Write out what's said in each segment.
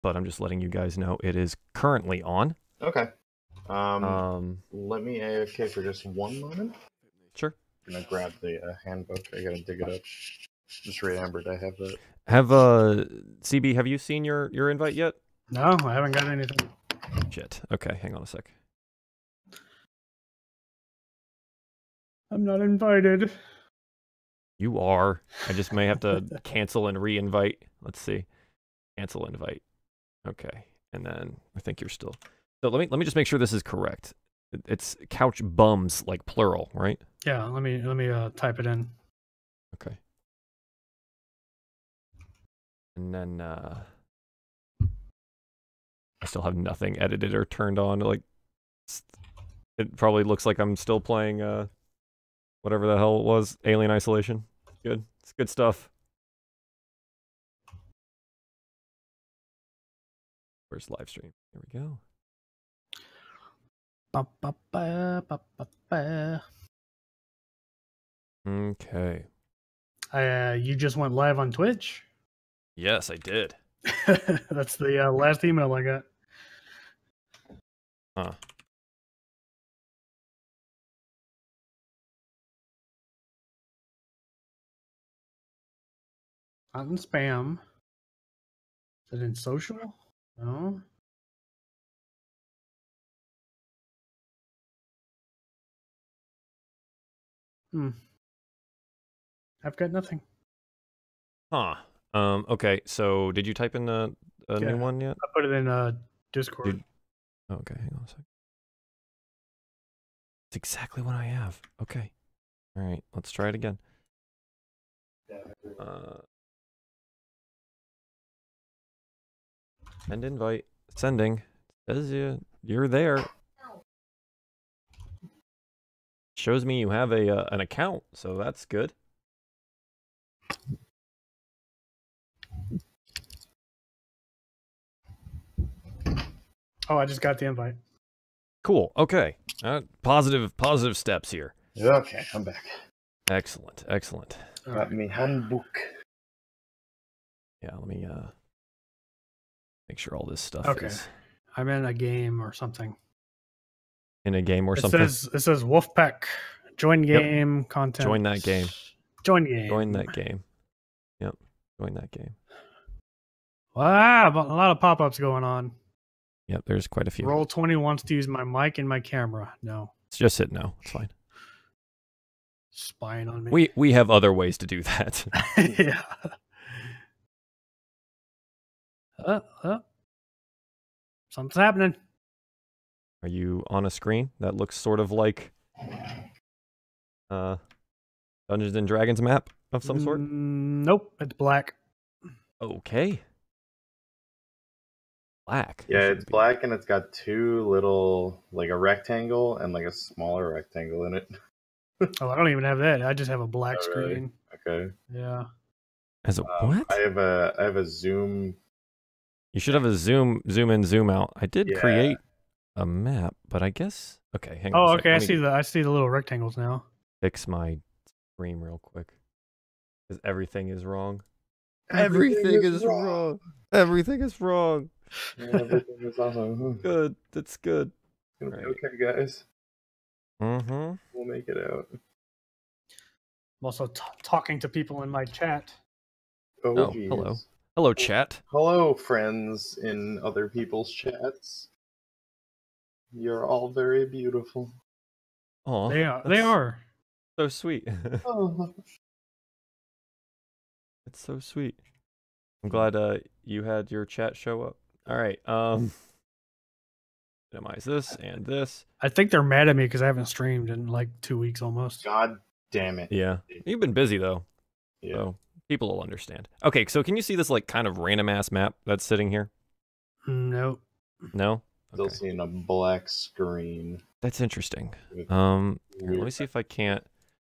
but I'm just letting you guys know it is currently on. Okay. Let me AFK for just one moment. Sure. I'm gonna grab the handbook. I gotta dig it up. Just remembered I have that. Have CB, have you seen your invite yet? No, I haven't got anything. Shit. Okay, hang on a sec. I'm not invited. You are. I just may have to cancel and re-invite. Let's see. Cancel invite. Okay. And then I think you're still. So let me just make sure this is correct. It's couch bums, like plural, right? Yeah, let me type it in. Okay. And then I still have nothing edited or turned on. Like, it probably looks like I'm still playing whatever the hell it was, Alien Isolation. Good. It's good stuff. Where's live stream? Here we go. Ba, ba, ba, ba, ba, ba. Okay. You just went live on Twitch? Yes, I did. That's the last email I got. Huh. Not in spam. Is it in social? No. I've got nothing. Huh. Okay, so did you type in a new one yet? I put it in Discord. Okay, hang on a second. It's exactly what I have. Okay. All right, let's try it again. Send invite. Sending. Says you're there. Shows me you have an account, so that's good. Oh, I just got the invite. Cool. Okay. Positive steps here. Okay, I'm back. Excellent. Excellent. Got me handbook. Yeah, let me make sure all this stuff is I'm in a game or something. in a game or something. It says Wolfpack. Join game content. Join that game. Join game. Join that game. Yep. Join that game. Wow, a lot of pop-ups going on. Yep, there's quite a few. Roll20 wants to use my mic and my camera. No. It's just hit no. It's fine. Spying on me. We have other ways to do that. Yeah. Something's happening. Are you on a screen that looks sort of like Dungeons and Dragons map of some sort? Nope, it's black. Okay. Black. Yeah, it's black and it's got two little, like a rectangle and like a smaller rectangle in it. Oh, I don't even have that. I just have a black screen. Really? Okay. Yeah. As a what? I have a zoom. You should have a zoom in, zoom out. I did create a map, but I guess okay, hang on. Oh, okay. I see the little rectangles now. Fix my screen real quick. Because everything is wrong. Everything is wrong. Everything is wrong. Yeah, everything is awesome. Good. That's good. It's gonna be okay, guys. Mm-hmm. We'll make it out. I'm also talking to people in my chat. Oh, hello. Hello, chat. Hello, friends in other people's chats. You're all very beautiful. Oh, they are. So sweet. Oh. It's so sweet. I'm glad you had your chat show up. All right. Minimize this and this. I think they're mad at me because I haven't streamed in like 2 weeks almost. God damn it. Yeah. You've been busy though. Yeah. So people will understand. Okay, so can you see this like kind of random ass map that's sitting here? Nope. No? Still Okay. seeing a black screen. That's interesting. Here, let me see if I can't.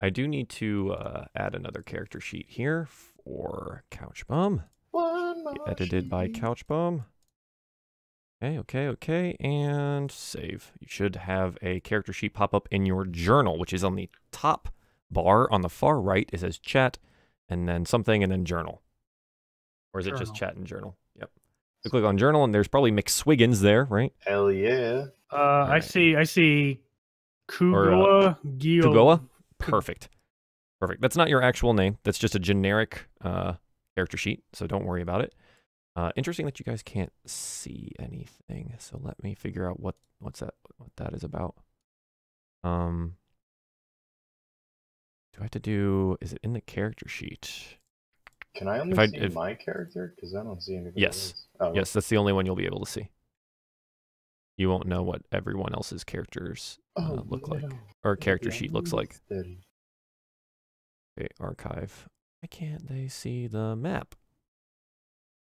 I do need to add another character sheet here for Couch Bum. Edited by Couch Bum. Okay, and save. You should have a character sheet pop up in your journal, which is on the top bar on the far right. It says chat, and then something, and then journal. Or is it just chat and journal? Yep. So click on journal, and there's probably McSwiggins there, right? Hell yeah. I see Or, Kugoa Gio. Kugoa? Perfect. Perfect. That's not your actual name. That's just a generic character sheet, so don't worry about it. Interesting that you guys can't see anything. So let me figure out what that is about. Do I have to do? Is it in the character sheet? Can I only see my character? Because I don't see anything. Yes. Oh, Yes, that's the only one you'll be able to see. You won't know what everyone else's characters look like, or character sheet looks like. Okay, archive. Why can't they see the map?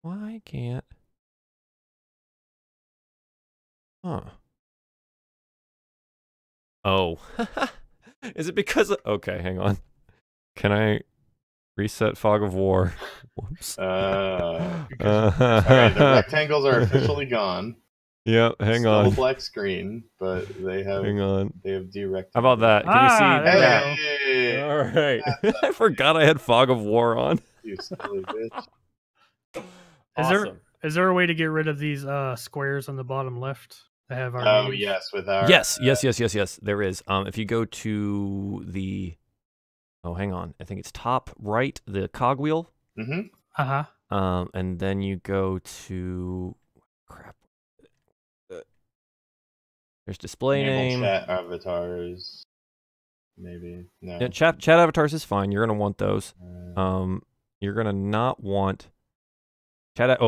Why can't? Huh. Oh. Is it because of... Okay, hang on. Can I reset Fog of War? Whoops. Alright, the rectangles are officially gone. Yeah, hang Still on. a black screen, but they have They have derectangles. How about that? Can you see that? Hey! All right. I forgot I had Fog of War on. You silly bitch. Awesome. Is there a way to get rid of these squares on the bottom left that have our Oh names? yes, with our Yes. There is. If you go to the, hang on. I think it's top right, the cogwheel. And then you go to crap. There's display name. Chat avatars. Maybe no. Yeah, chat avatars is fine. You're gonna want those. You're gonna not want chat.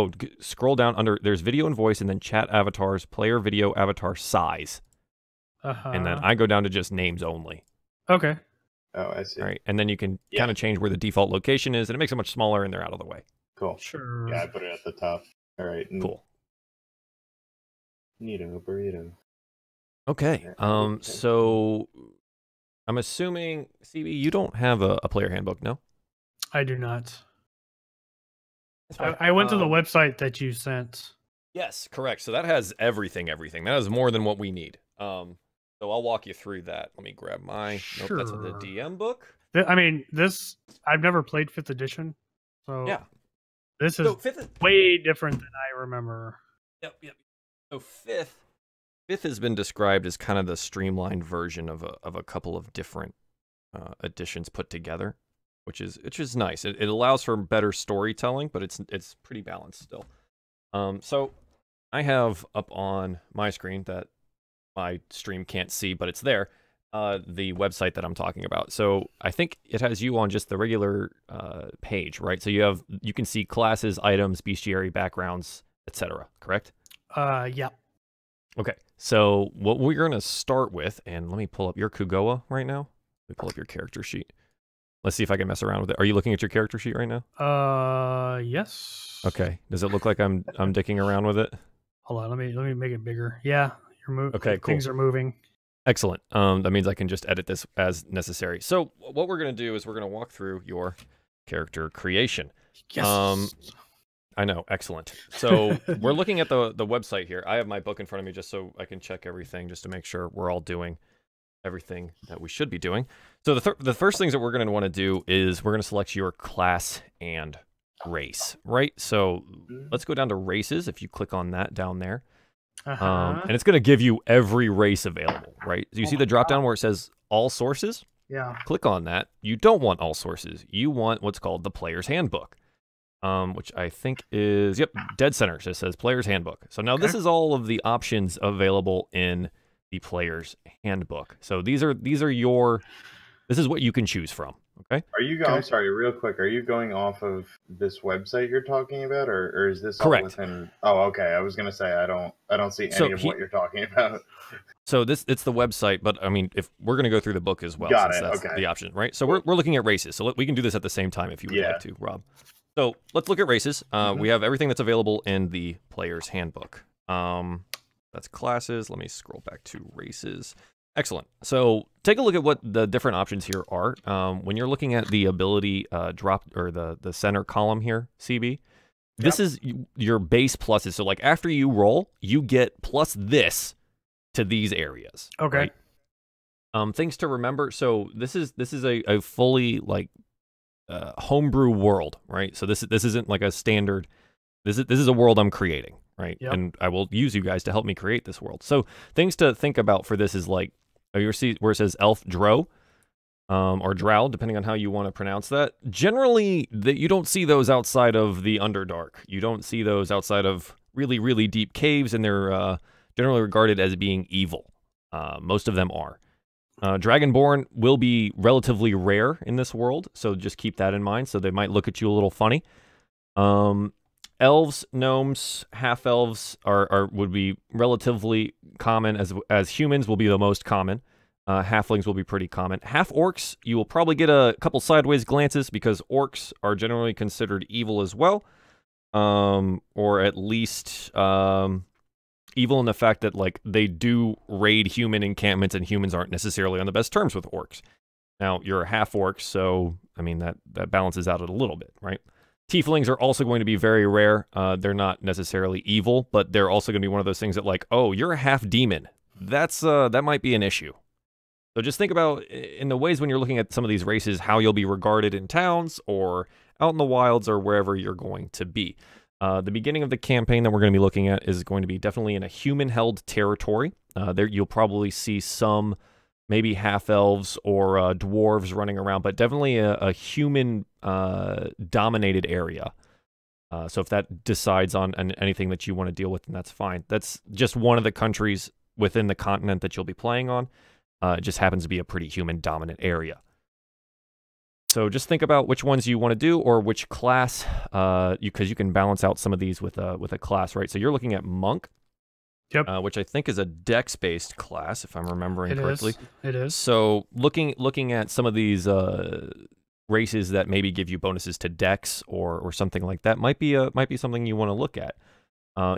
Scroll down under. There's video and voice, and then chat avatars, player video avatar size. And then I go down to just names only. Okay. Oh, I see. All right, and then you can kind of change where the default location is, and it makes it much smaller, and they're out of the way. Cool. Sure. Yeah, I put it at the top. All right. Cool. Neato burrito. Okay. So I'm assuming, CB, you don't have a player handbook, no? I do not. I went to the website that you sent. Yes, correct. So that has everything. That has more than what we need. So I'll walk you through that. Let me grab my... Sure. Nope, that's the DM book. I mean, I've never played 5th edition. So yeah. This is way different than I remember. Yep. So 5th has been described as kind of the streamlined version of a couple of different editions put together, which is nice. It allows for better storytelling, but it's pretty balanced still. So I have up on my screen that my stream can't see, but it's there, the website that I'm talking about. So I think it has you on just the regular page, right? So you can see classes, items, bestiary, backgrounds, etc. Correct? Yeah. Okay, so what we're going to start with, and let me pull up your Kugoa right now. Let me pull up your character sheet. Let's see if I can mess around with it. Are you looking at your character sheet right now? Yes. Okay. Does it look like I'm dicking around with it? Hold on, let me make it bigger. Yeah, you're moving. Okay, cool. Things are moving. Excellent. That means I can just edit this as necessary. So what we're going to do is we're going to walk through your character creation. Yes. I know, excellent. So we're looking at the website here. I have my book in front of me just so I can check everything, just to make sure we're all doing everything that we should be doing. So the first things that we're going to want to do is we're going to select your class and race, right? So let's go down to races. If you click on that down there, and it's going to give you every race available, right? So you see the drop down where it says all sources? Yeah. Click on that. You don't want all sources. You want what's called the player's handbook. Which I think is, dead center. It says Player's Handbook. So now this is all of the options available in the Player's Handbook. So this is what you can choose from. Okay. Are you going? I'm sorry, real quick. Are you going off of this website you're talking about, or is this correct? All within... Oh, okay. I was gonna say I don't see any of what you're talking about. So it's the website, but I mean, if we're gonna go through the book as well, that's the option, right? So we're looking at races. So we can do this at the same time if you would like to, Rob. So let's look at races. We have everything that's available in the Player's Handbook. That's classes. Let me scroll back to races. Excellent. So take a look at what the different options here are. When you're looking at the ability drop, or the center column here, CB, this is your base pluses. So like after you roll, you get plus this to these areas. Okay. Right? Things to remember. So this is a fully like homebrew world, right? So this isn't like a standard This is a world I'm creating, right? Yep. And I will use you guys to help me create this world. So things to think about for this is like, you see where it says elf drow, or drow, depending on how you want to pronounce that. Generally, you don't see those outside of the Underdark. You don't see those outside of really, really deep caves, and they're generally regarded as being evil. Most of them are. Dragonborn will be relatively rare in this world, so just keep that in mind. So they might look at you a little funny. Elves, gnomes, half-elves would be relatively common, as humans will be the most common. Halflings will be pretty common. Half-orcs, you will probably get a couple sideways glances because orcs are generally considered evil as well. Or at least evil in the fact that like they do raid human encampments, and humans aren't necessarily on the best terms with orcs. Now, you're a half-orc, so, I mean, that balances out it a little bit, right? Tieflings are also going to be very rare. They're not necessarily evil, but they're also going to be one of those things that like, oh, you're a half-demon. That might be an issue. So just think about, in the ways when you're looking at some of these races, how you'll be regarded in towns or out in the wilds or wherever you're going to be. The beginning of the campaign that we're going to be looking at is going to be definitely in a human-held territory. There you'll probably see some maybe half-elves or dwarves running around, but definitely a human-dominated area. So if that decides on anything that you want to deal with, then that's fine. That's just one of the countries within the continent that you'll be playing on. It just happens to be a pretty human-dominant area. So just think about which ones you want to do, or which class, because you can balance out some of these with a class, right? So you're looking at monk, Yep. Which I think is a dex-based class, if I'm remembering correctly. It is. So looking at some of these races that maybe give you bonuses to dex or something like that might be something you want to look at.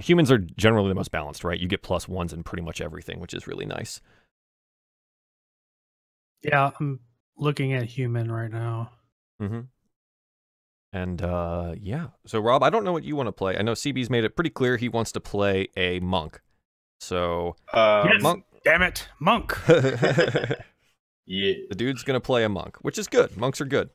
Humans are generally the most balanced, right? You get +1s in pretty much everything, which is really nice. Yeah, I'm looking at human right now. Mm-hmm. And yeah. So Rob, I don't know what you want to play. I know CB's made it pretty clear he wants to play a monk. So Yes, monk. damn it, monk. Yeah. The dude's gonna play a monk, which is good. Monks are good.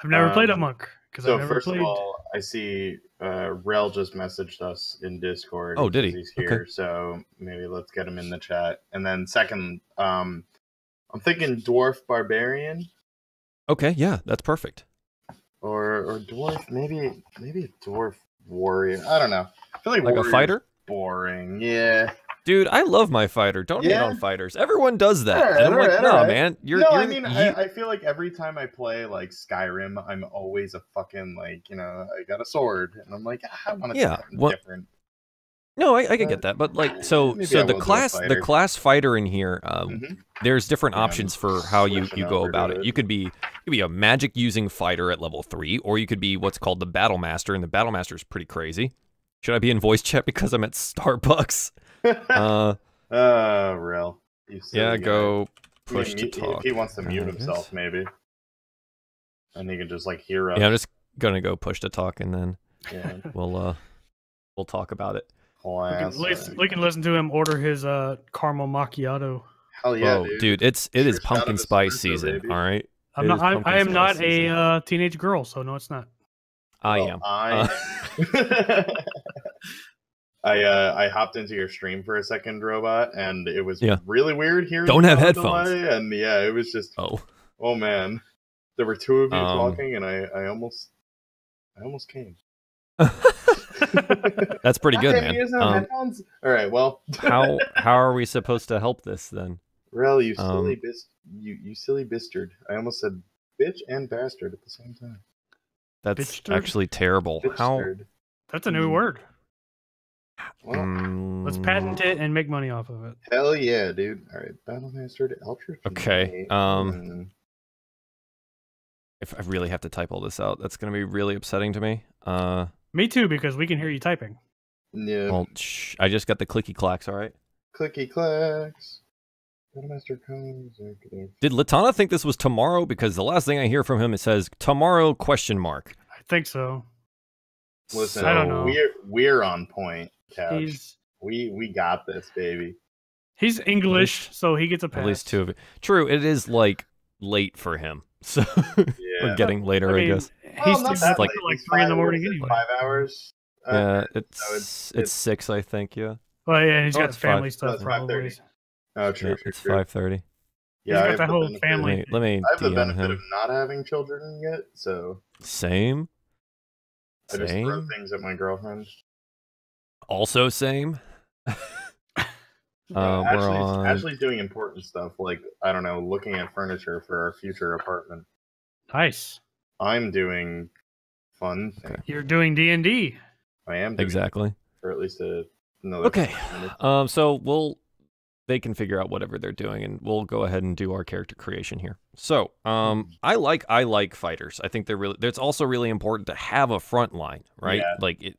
I've never played a monk because So I've never first played. of all, I see Rel just messaged us in Discord. Oh, did he? He's here, Okay. so maybe let's get him in the chat. And then second, I'm thinking dwarf barbarian Okay, yeah, that's perfect. or dwarf, maybe dwarf warrior. I don't know. I feel like Like a warrior's fighter? boring. Yeah. Dude, I love my fighter. Don't hate Yeah. on fighters. Everyone does that. Alright, And I'm like, alright, nah, alright. man. I feel like every time I play like Skyrim, I'm always a fucking like, I got a sword, and I'm like, I want to do something different. No, I can get that, but like, so Maybe I will the do a the class fighter in here, there's different Yeah, options for how you switching go over to about it. it. You could be a magic using fighter at level 3, or you could be what's called the battle master, and the battle master is pretty crazy. Should I be in voice chat because I'm at Starbucks? Rel. Yeah, go I push mean, to talk. If he wants to mute I guess. himself, maybe, and he can just like hear us. Yeah, I'm just gonna go push to talk, and then Yeah. we'll talk about it. We can listen to him order his caramel macchiato. Hell yeah, Whoa, dude. it is Shot of pumpkin spice espresso, season. baby. All right, I It is pumpkin am not spice season. a teenage girl, so no, it's not. I Well, am. I hopped into your stream for a second, Robot, and it was Yeah. really weird hearing. Don't you have on headphones. delay, and yeah, it was just Oh, man, there were two of you talking, and I almost came. that's pretty good, Damn, you guys have man. headphones? All right, well, how are we supposed to help this then? Rel, you silly you silly bastard. I almost said bitch and bastard at the same time. That's Bitchstard? actually terrible. How? Bitchstard. That's a new word. Well, Let's patent it and make money off of it. hell yeah, dude. All right, Battlemaster to Eldritch. Okay, If I really have to type all this out, that's gonna be really upsetting to me. Me too, because we can hear you typing. Yeah. Well, I just got the clicky clacks. All right. Clicky clacks. Battlemaster comes. Did Latana think this was tomorrow? Because the last thing I hear from him, it says tomorrow ? I think so. Listen, I don't know. We're on point, Couch. He's We got this, baby. English, so he gets a pass. At least 2 of it. True, it is like late for him, so Yeah. we're getting later, I guess. He's not sleeping that up like- till like It's 3 in the 5 morning hours, anyway. 5 hours. It's 6, I think. Yeah. Well, yeah, and he's got it's family 5. stuff. It's 5:30. Oh, true. It's 5:30. Yeah, he's got that whole family. Let me I have the DM benefit him. of not having children yet, so Same. I just throw things at my girlfriend. Also same. Ashley's doing important stuff, like, I don't know, looking at furniture for our future apartment. Nice. I'm doing fun things. Okay. You're doing D&D. I am doing exactly. For at least another. Okay. So they can figure out whatever they're doing, and we'll go ahead and do our character creation here. So, I like fighters. I think they're really. It's also really important to have a front line, right? Yeah. Like,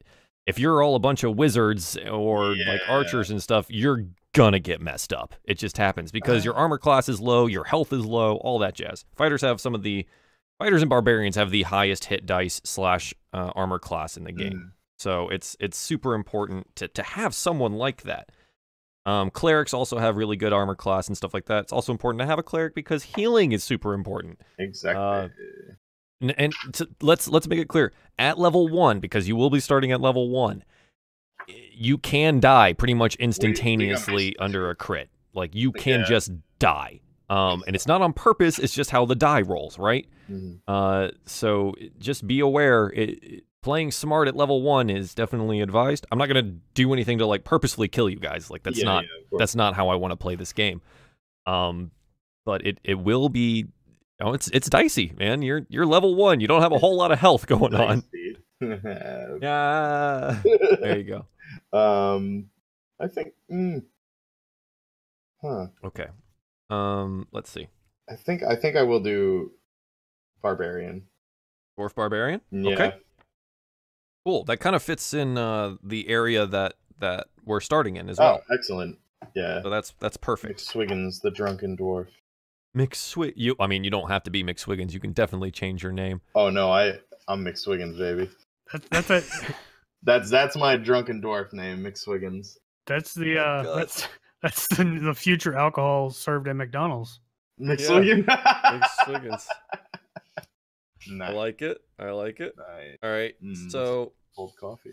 if you're all a bunch of wizards or like archers and stuff, you're gonna get messed up. It just happens because your armor class is low, your health is low, all that jazz. Fighters and barbarians have the highest hit dice / armor class in the game. So it's super important to have someone like that. Clerics also have really good armor class and stuff like that. It's also important to have a cleric because healing is super important. Exactly. Let's make it clear. At level 1, because you will be starting at level 1, you can die pretty much instantaneously under a crit. Like, you can just die. And it's not on purpose, it's just how the die rolls, right? So just be aware, playing smart at level 1 is definitely advised. I'm not going to do anything to, like, purposefully kill you guys. Like, that's not how I want to play this game. But it will be, it's dicey, man. You're level 1. You don't have a whole lot of health going on. Yeah. There you go. I think Okay. Let's see. I think I will do Barbarian. Dwarf Barbarian? Yeah. Okay. Cool. That kind of fits in the area that we're starting in as well. Oh, excellent. Yeah. So that's perfect. McSwiggins, the drunken dwarf. I mean, you don't have to be McSwiggins. You can definitely change your name. Oh no, I'm McSwiggins, baby. That's it. That's my drunken dwarf name, McSwiggins. That's the that's the future alcohol served at McDonald's. McSwiggins. McSwiggins. Nice. I like it. Nice. All right. So cold coffee.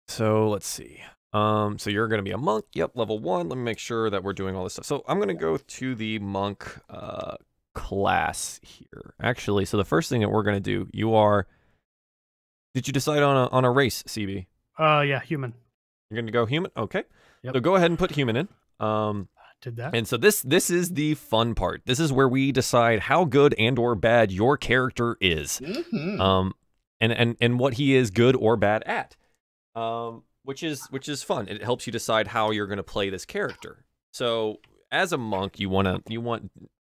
So let's see. So you're going to be a monk. Yep, level 1. Let me make sure that we're doing all this stuff. So I'm going to go to the monk class here. Actually, so the first thing that we're going to do, did you decide on a race, CB? Yeah, human. You're going to go human? Okay. Yep. So go ahead and put human in. Did that. And so this is the fun part. This is where we decide how good and or bad your character is. And what he is good or bad at. Which is fun. It helps you decide how you're going to play this character. So as a monk, you want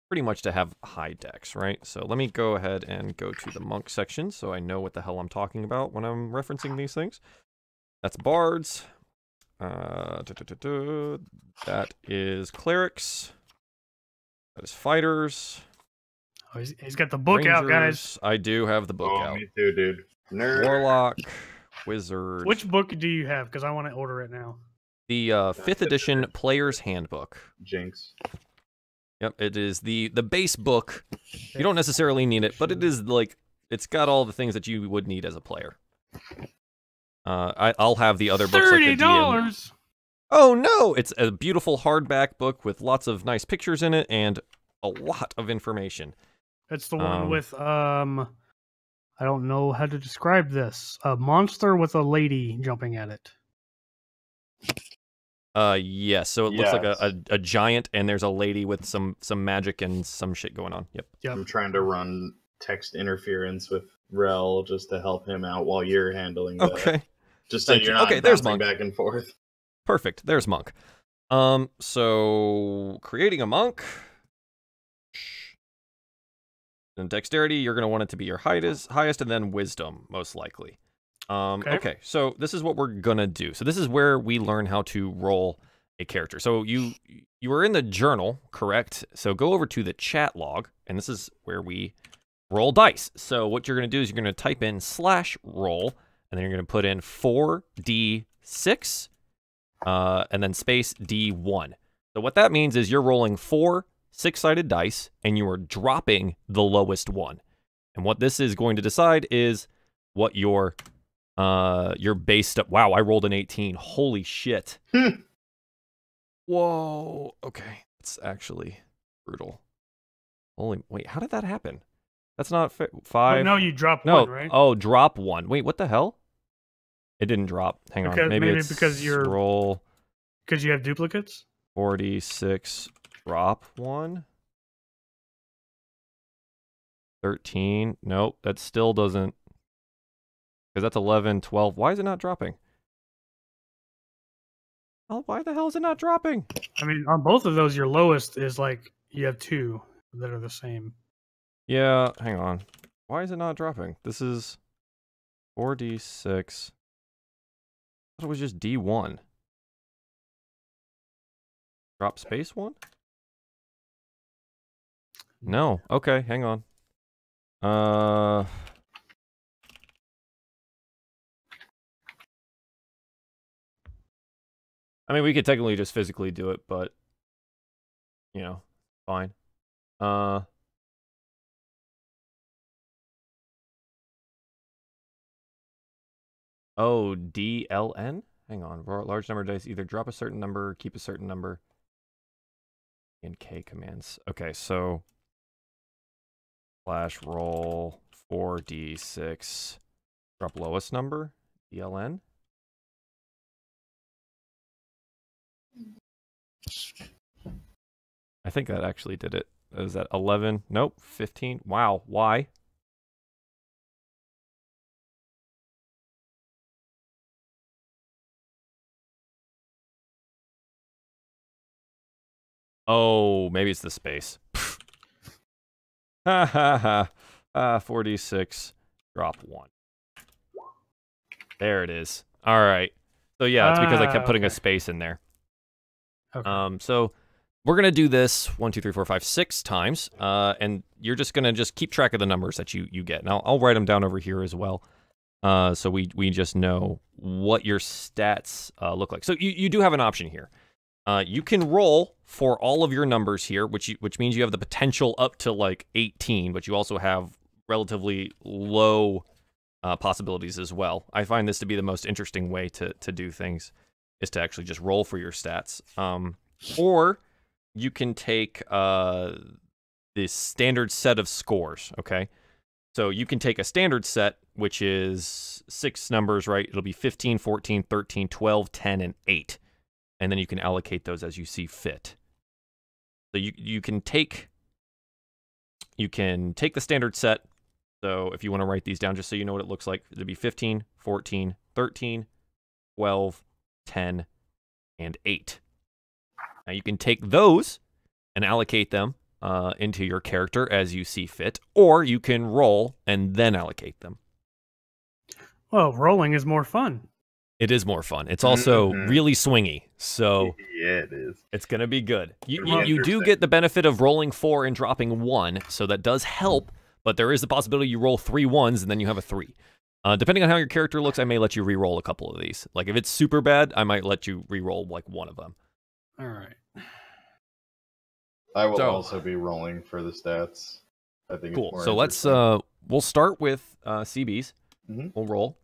pretty much to have high dex, right? So let me go ahead and go to the monk section so I know what the hell I'm talking about when I'm referencing these things. That's bards. That is clerics. That is fighters. Oh, he's got the book out, guys. I do have the book out. Me too, dude. Nerd. Warlock. Wizard. Which book do you have? Because I want to order it now. The 5th edition Player's Handbook. Jinx. Yep, it is the base book. You don't necessarily need it, but it is like, it's got all the things that you would need as a player. I'll have the other books. $30. Oh no! It's a beautiful hardback book with lots of nice pictures in it and a lot of information. It's the one with I don't know how to describe this. A monster with a lady jumping at it. Yes. So it looks like a giant, and there's a lady with some magic and some shit going on. Yep. I'm trying to run text interference with Rel just to help him out while you're handling that. Okay. Just so you're not bouncing back and forth. Perfect. There's monk. So creating a monk. And dexterity, you're going to want it to be your highest, and then wisdom, most likely. Okay, so this is what we're going to do. So this is where we learn how to roll a character. So you are in the journal, correct? So go over to the chat log, and this is where we roll dice. So what you're going to do is you're going to type in /roll, and then you're going to put in 4d6, and then space d1. So what that means is you're rolling 4 6-sided dice, and you are dropping the lowest one. And what this is going to decide is what your You're based up. Wow, I rolled an 18. Holy shit. Whoa. Okay, it's actually brutal. Holy, wait, how did that happen? That's not 5. But no, you drop no. 1, right? Oh, drop 1. Wait, what the hell? It didn't drop. Hang on. Maybe it's because you're roll. Because you have duplicates. 46. Drop 1. 13. Nope, that still doesn't. Because that's 11, 12. Why is it not dropping? Oh, why the hell is it not dropping? I mean, on both of those, your lowest is like you have 2 that are the same. Yeah, hang on. Why is it not dropping? This is 4d6. I thought it was just d1. Drop space 1? No. Okay, hang on. I mean, we could technically just physically do it, but you know, fine. Oh, DLN? Hang on. Large number of dice. Either drop a certain number, keep a certain number. And K commands. Okay, so slash roll 4d6. Drop lowest number. DLN. I think that actually did it. Is that 11? Nope. 15. Wow. Why? Oh, maybe it's the space. Ha ha ha. 46. Drop 1. There it is. All right. So yeah, it's because I kept putting a space in there. Okay. So we're gonna do this 1, 2, 3, 4, 5, 6 times, and you're just gonna keep track of the numbers that you get. Now I'll write them down over here as well, so we just know what your stats look like. So you do have an option here. You can roll for all of your numbers here, which means you have the potential up to like 18, but you also have relatively low possibilities as well. I find this to be the most interesting way to do things, is to actually just roll for your stats. Or you can take this standard set of scores, okay? So you can take a standard set, which is 6 numbers, right? It'll be 15, 14, 13, 12, 10, and 8. And then you can allocate those as you see fit. So you can take the standard set. So if you want to write these down just so you know what it looks like, it'll be 15, 14, 13, 12, 10, and 8. Now you can take those and allocate them into your character as you see fit, or you can roll and then allocate them. Well, rolling is more fun. It is more fun. It's also really swingy, so yeah, it is. It's gonna be good. You do get the benefit of rolling 4 and dropping 1, so that does help. But there is the possibility you roll 3 1s and then you have a 3. Depending on how your character looks, I may let you re-roll a couple of these. Like if it's super bad, I might let you re-roll like one of them. All right. I will also be rolling for the stats. I think cool. It's more so let's we'll start with CBs. We'll roll.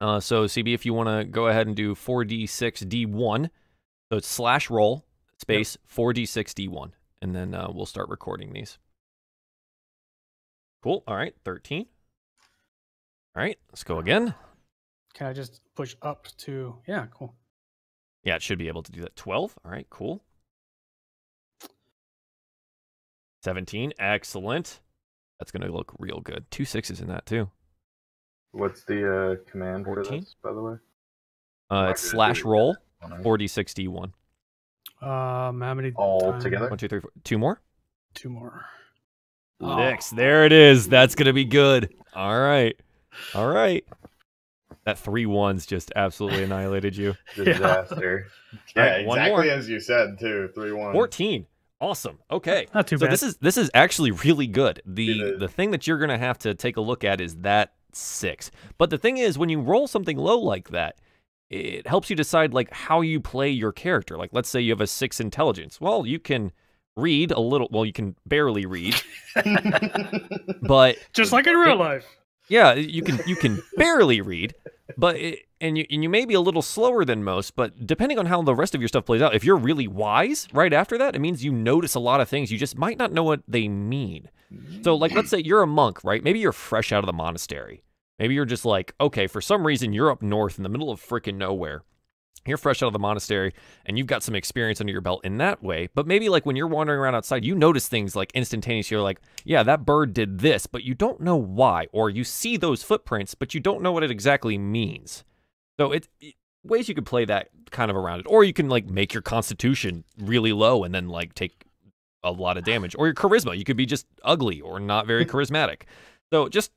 So CB, if you want to go ahead and do 4d6 d1, so it's slash roll space 4d6 d1, and then we'll start recording these. Cool. All right, 13. All right, let's go again. Can I just push up to? Yeah, cool. Yeah, it should be able to do that. 12. All right, cool. 17. Excellent. That's going to look real good. 2 6s in that, too. What's the command 14? for this, by the way? It's slash roll 4d6 d1. How many? All together? 1, 2, 3, 4. 2 more? 2 more. 6. There it is. That's going to be good. All right. All right. That 3 1s just absolutely annihilated you. Disaster. Yeah, right, exactly as you said, too. 3 1. 14. Awesome. Okay. Not too bad. This is actually really good. The thing that you're going to have to take a look at is that 6. But the thing is, when you roll something low like that, it helps you decide like how you play your character. Like, let's say you have a 6 intelligence. Well, you can read a little. Well, you can barely read. But just like in real life. Yeah, you can barely read, But and you may be a little slower than most, but depending on how the rest of your stuff plays out, if you're really wise right after that, it means you notice a lot of things. You just might not know what they mean. So, like, let's say you're a monk, right? Maybe you're fresh out of the monastery. Maybe you're just like, okay, for some reason, you're up north in the middle of freaking nowhere. You're fresh out of the monastery, and you've got some experience under your belt in that way. But maybe, like, when you're wandering around outside, you notice things, like, instantaneously. You're like, yeah, that bird did this, but you don't know why. Or you see those footprints, but you don't know what it exactly means. So, ways you could play that kind of around it. Or you can, like, make your constitution really low and then, like, take a lot of damage. Or your charisma. You could be just ugly or not very charismatic. So, just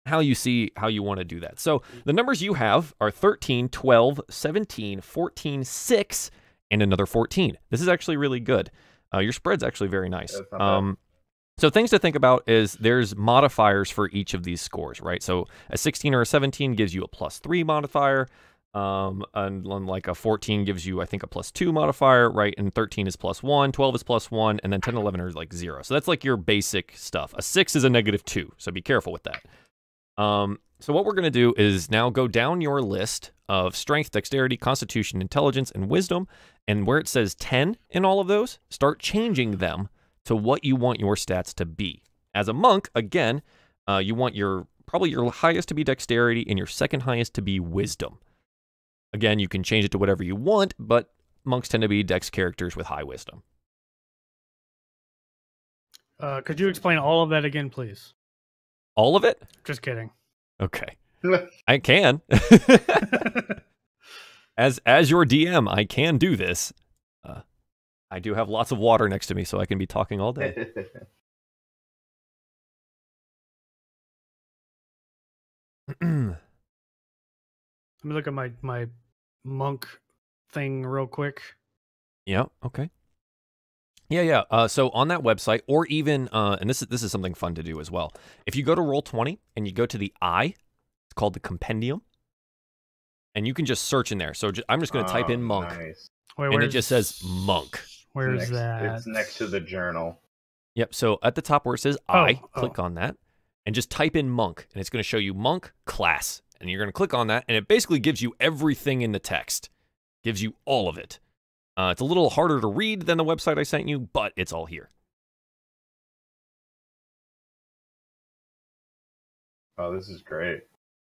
how you see how you want to do that. So the numbers you have are 13, 12, 17, 14, 6, and another 14. This is actually really good. Your spread's actually very nice. So things to think about is there's modifiers for each of these scores, right? So a 16 or a 17 gives you a +3 modifier. And like a 14 gives you, I think, a +2 modifier, right? And 13 is +1, 12 is +1, and then 10 and 11 are like 0. So that's like your basic stuff. A 6 is a -2, so be careful with that. So what we're going to do is now go down your list of strength, dexterity, constitution, intelligence, and wisdom. And where it says 10 in all of those, start changing them to what you want your stats to be. As a monk, again, you want probably your highest to be dexterity and your second highest to be wisdom. Again, you can change it to whatever you want, but monks tend to be dex characters with high wisdom. Could you explain all of that again, please? All of it? Just kidding. Okay. I can. As your DM, I can do this. I do have lots of water next to me, so I can be talking all day. Let me look at my monk thing real quick. Yeah, okay. Yeah. So on that website, or even, and this is something fun to do as well. If you go to Roll20 and you go to the I, it's called the Compendium, and you can just search in there. So I'm just going to type in monk, nice. Wait, and it just says monk. Where's that? It's next to the journal. Yep. So at the top where it says I, click on that, and just type in monk, and it's going to show you monk class, and you're going to click on that, and it basically gives you everything in the text, gives you all of it. It's a little harder to read than the website I sent you, but it's all here. Oh, this is great.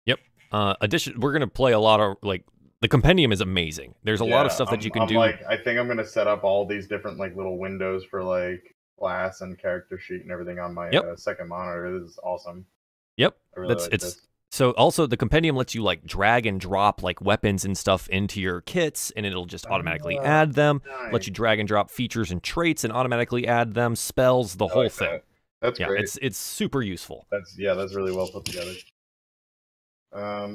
Yep. We're going to play a lot of, like, the compendium is amazing. There's a lot of stuff that you can do. I think I'm going to set up all these different, like, little windows for, like, class and character sheet and everything on my second monitor. This is awesome. Yep. I really like this. So also the compendium lets you like drag and drop like weapons and stuff into your kits, and it'll just automatically add them. Nice. Let you drag and drop features and traits and automatically add them, spells, the whole thing. That's great. It's super useful. That's really well put together.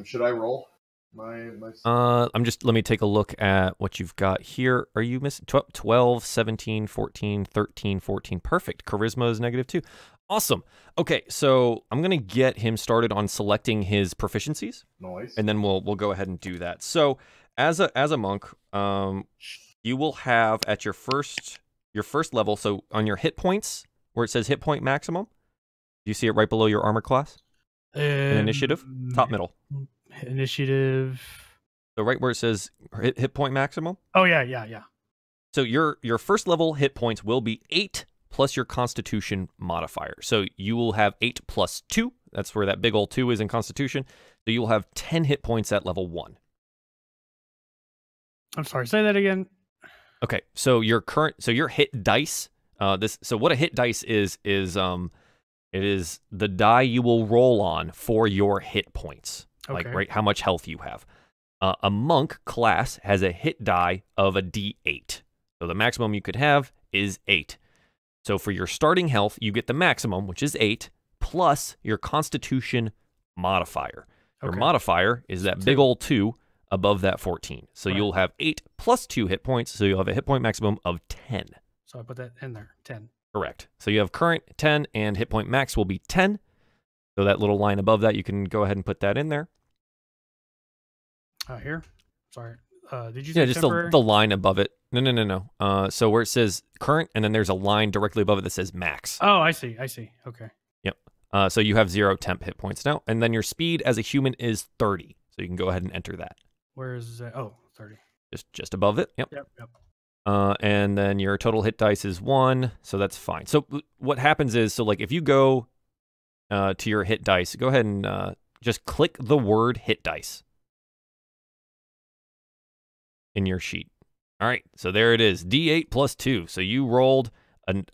Should I roll my let me take a look at what you've got here. Are you missing 12, 17, 14, 13, 14? Perfect. Charisma is -2. Awesome. Okay, so I'm gonna get him started on selecting his proficiencies. Nice. And then we'll go ahead and do that. So as a monk, you will have at your first level. So on your hit points, where it says hit point maximum, do you see it right below your armor class? In initiative, top middle. Initiative. So right where it says hit point maximum. Oh yeah. So your first level hit points will be 8. Plus your constitution modifier. So you will have 8 plus 2. That's where that big old 2 is in constitution. So you'll have 10 hit points at level 1. I'm sorry, say that again. Okay, so your hit dice, so what a hit dice is it is the die you will roll on for your hit points. Okay. Like, right, how much health you have. A monk class has a hit die of a D8. So the maximum you could have is 8. So for your starting health, you get the maximum, which is 8, plus your constitution modifier. Your modifier is that big old 2 above that 14. So you'll have 8 plus 2 hit points, so you'll have a hit point maximum of 10. So I put that in there, 10. Correct. So you have current 10, and hit point max will be 10. So that little line above that, you can go ahead and put that in there. Here? Sorry. Did you say just temporary? the line above it. No. So where it says current, and then there's a line directly above it that says max. Oh, I see. Okay. Yep. So you have 0 temp hit points now, and then your speed as a human is 30. So you can go ahead and enter that. Where is that? Oh, 30. Just above it. Yep. Yep. And then your total hit dice is 1, so that's fine. So what happens is, so like if you go to your hit dice, go ahead and just click the word hit dice in your sheet. All right, so there it is, D8 plus 2. So you rolled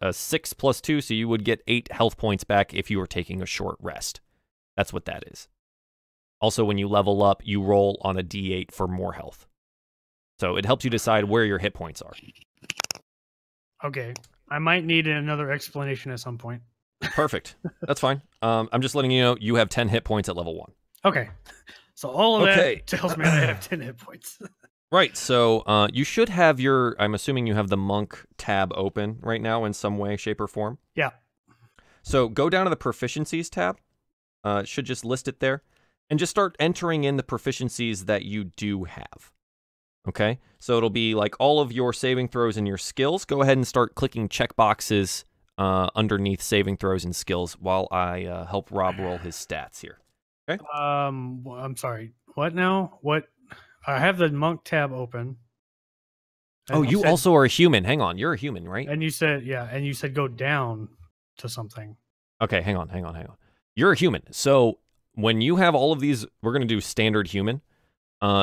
a 6 plus 2, so you would get 8 health points back if you were taking a short rest. That's what that is. Also, when you level up, you roll on a D8 for more health. So it helps you decide where your hit points are. Okay. I might need another explanation at some point. Perfect. That's fine. I'm just letting you know you have 10 hit points at level 1. Okay. So all of that tells me I have 10 hit points. Right. So you should have your, I'm assuming you have the monk tab open right now in some way, shape, or form. Yeah. So go down to the proficiencies tab. It should just list it there. And just start entering in the proficiencies that you do have. Okay, so it'll be like all of your saving throws and your skills. Go ahead and start clicking checkboxes underneath saving throws and skills while I help Rob roll his stats here. Okay. I'm sorry. What now? What? I have the monk tab open. Oh, you also are a human. Hang on, you're a human, right? And you said, yeah, and you said go down to something. Okay, hang on. You're a human. So when you have all of these, we're gonna do standard human.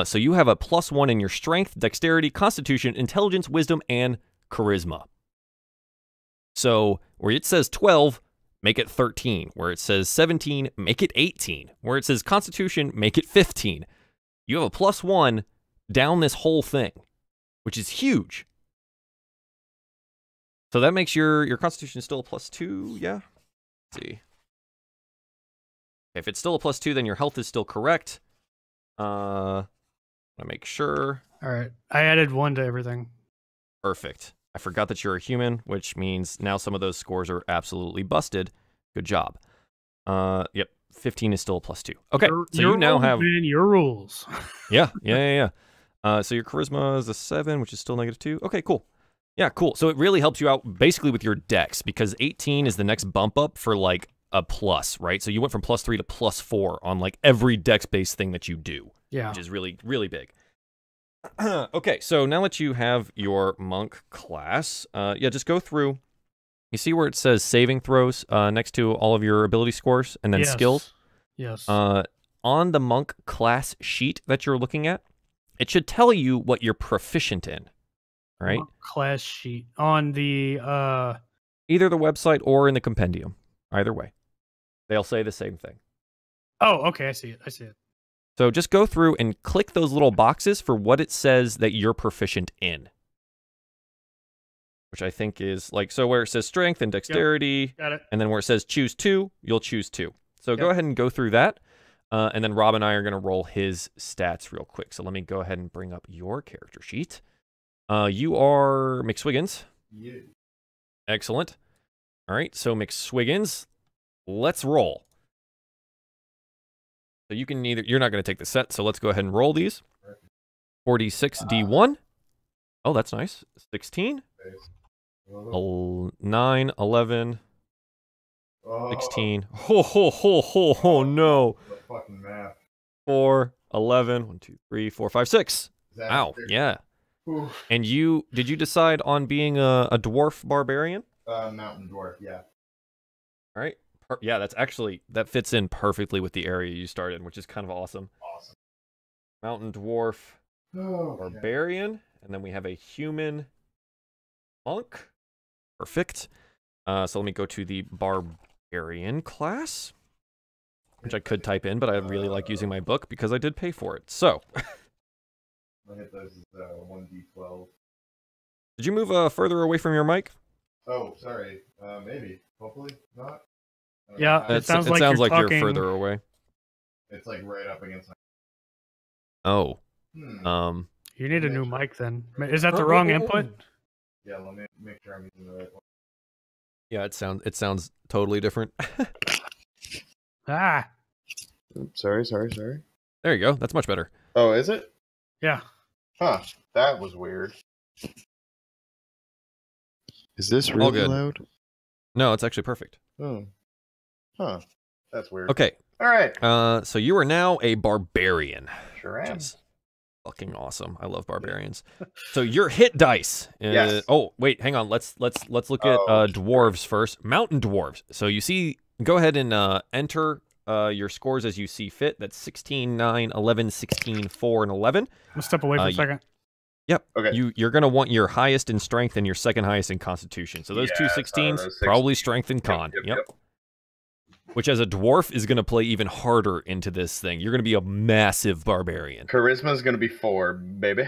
So you have a +1 in your strength, dexterity, constitution, intelligence, wisdom, and charisma. So where it says 12, make it 13. Where it says 17, make it 18. Where it says constitution, make it 15. You have a +1 down this whole thing, which is huge. So that makes your constitution still a +2, yeah? Let's see. If it's still a +2, then your health is still correct. I make sure. All right. I added 1 to everything. Perfect. I forgot that you're a human, which means now some of those scores are absolutely busted. Good job. Yep. 15 is still a +2. Okay. So you now have your rules. Yeah. So your charisma is a 7, which is still -2. Okay, cool. Yeah, cool. So it really helps you out basically with your dex because 18 is the next bump up for like a plus, right? So you went from +3 to +4 on like every dex-based thing that you do. Yeah. Which is really, really big. Okay, so now that you have your monk class, yeah, just go through. You see where it says saving throws next to all of your ability scores and then skills? Yes. On the monk class sheet that you're looking at, it should tell you what you're proficient in, right? Monk class sheet on the either the website or in the compendium. Either way. They'll say the same thing. Oh, okay, I see it. So just go through and click those little boxes for what it says that you're proficient in. Which I think is like, so where it says strength and dexterity, got it. And then where it says choose 2, you'll choose 2. So go ahead and go through that. And then Rob and I are going to roll his stats real quick. So let me go ahead and bring up your character sheet. You are McSwiggins. Yeah. Excellent. All right, so McSwiggins, let's roll. So you can either, you're not going to take the set, so let's go ahead and roll these. 46d1. Oh, that's nice. 16. 9, 11, 16. Oh, no. Fucking math. 4, 11, 1, 2, 3, 4, 5, 6. Ow, yeah. Oof. And did you decide on being a dwarf barbarian? Mountain dwarf, yeah. All right. Yeah, that fits in perfectly with the area you started in, which is kind of awesome. Awesome. Mountain dwarf barbarian, and then we have a human monk. Perfect. So let me go to the barbarian class, which I could type in, but I really like using my book because I did pay for it. So I hit those as 1d12. Did you move further away from your mic? Oh, sorry. Maybe. Hopefully not. Yeah, it sounds like you're further away. It's like right up against my... Oh. You need a new mic then. Is that the wrong input? Yeah, let me make sure I'm using the right one. Yeah, it sounds totally different. Oops, sorry. There you go. That's much better. Oh, is it? Yeah. Huh. That was weird. Is this really loud? No, it's actually perfect. Oh. Huh. That's weird. Okay, All right. So you are now a barbarian. Sure am. Fucking awesome. I love barbarians. So your hit dice. Yes. Oh wait, hang on. Let's look at dwarves first. Mountain dwarves. So you see, go ahead and enter your scores as you see fit. That's 16, 9, 11, 16, 4, and 11. I'll step away for a second. Yep. Okay. You're gonna want your highest in strength and your second highest in constitution. So those two 16s, probably strength and con. Yep. Which as a dwarf is gonna play even harder into this thing. You're gonna be a massive barbarian. Charisma is gonna be 4, baby.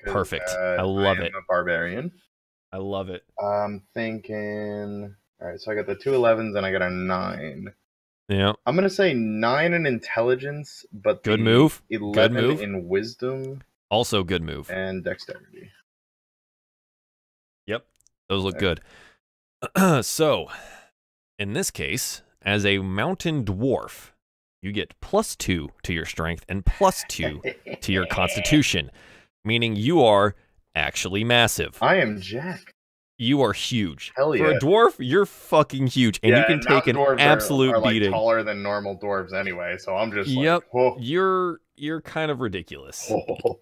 Perfect. I love it. I'm a barbarian. I love it. I'm thinking. All right, so I got the 2 11s and I got a 9. Yeah. I'm gonna say 9 in intelligence, but good move. 11 good move. in wisdom. Also good move. And dexterity. Yep. Those look good. So, in this case, as a mountain dwarf, you get +2 to your strength and +2 to your constitution, meaning you are actually massive. I am Jack. You are huge. Hell yeah. For a dwarf, you're fucking huge, and you can take an absolute beating. Like taller than normal dwarves anyway, so I'm just yep. like, whoa. You're kind of ridiculous. Oh.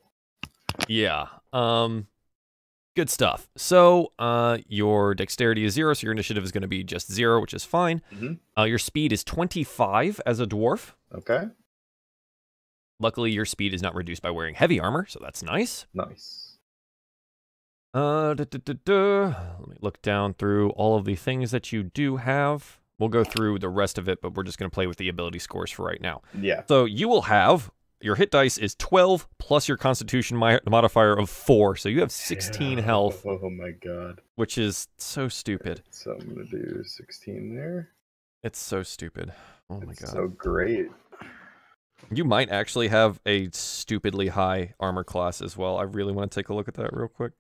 Yeah. Good stuff. So, your dexterity is 0, so your initiative is going to be just 0, which is fine. Mm-hmm. Your speed is 25 as a dwarf. Okay. Luckily, your speed is not reduced by wearing heavy armor, so that's nice. Nice. Let me look down through all of the things that you do have. We'll go through the rest of it, but we're just going to play with the ability scores for right now. Yeah. So you will have, your hit dice is 12 plus your constitution modifier of 4. So you have 16 health. Oh my god. Which is so stupid. So I'm going to do 16 there. It's so stupid. Oh my god. So great. You might actually have a stupidly high armor class as well. I really want to take a look at that real quick.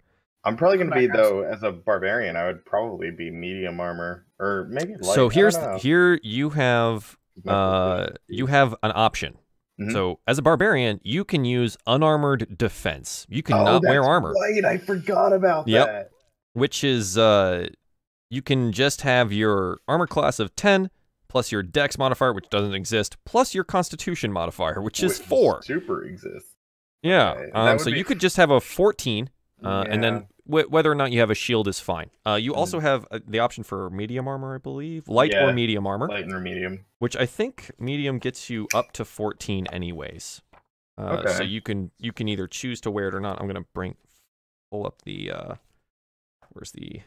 I'm probably going to be, though, as a barbarian, I would probably be medium armor, or maybe light. So here you have an option. Mm-hmm. So as a barbarian, you can use unarmored defense. You can not wear armor. Right, I forgot about that. Which is you can just have your armor class of 10 plus your dex modifier, which doesn't exist, plus your constitution modifier, which is 4. Super exists. Yeah. Okay. So you could just have a 14. And then whether or not you have a shield is fine. You also have the option for medium armor, I believe. Light or medium armor. Light or medium. Which I think medium gets you up to 14 anyways. Okay. So you can either choose to wear it or not. I'm going to pull up the... where's the...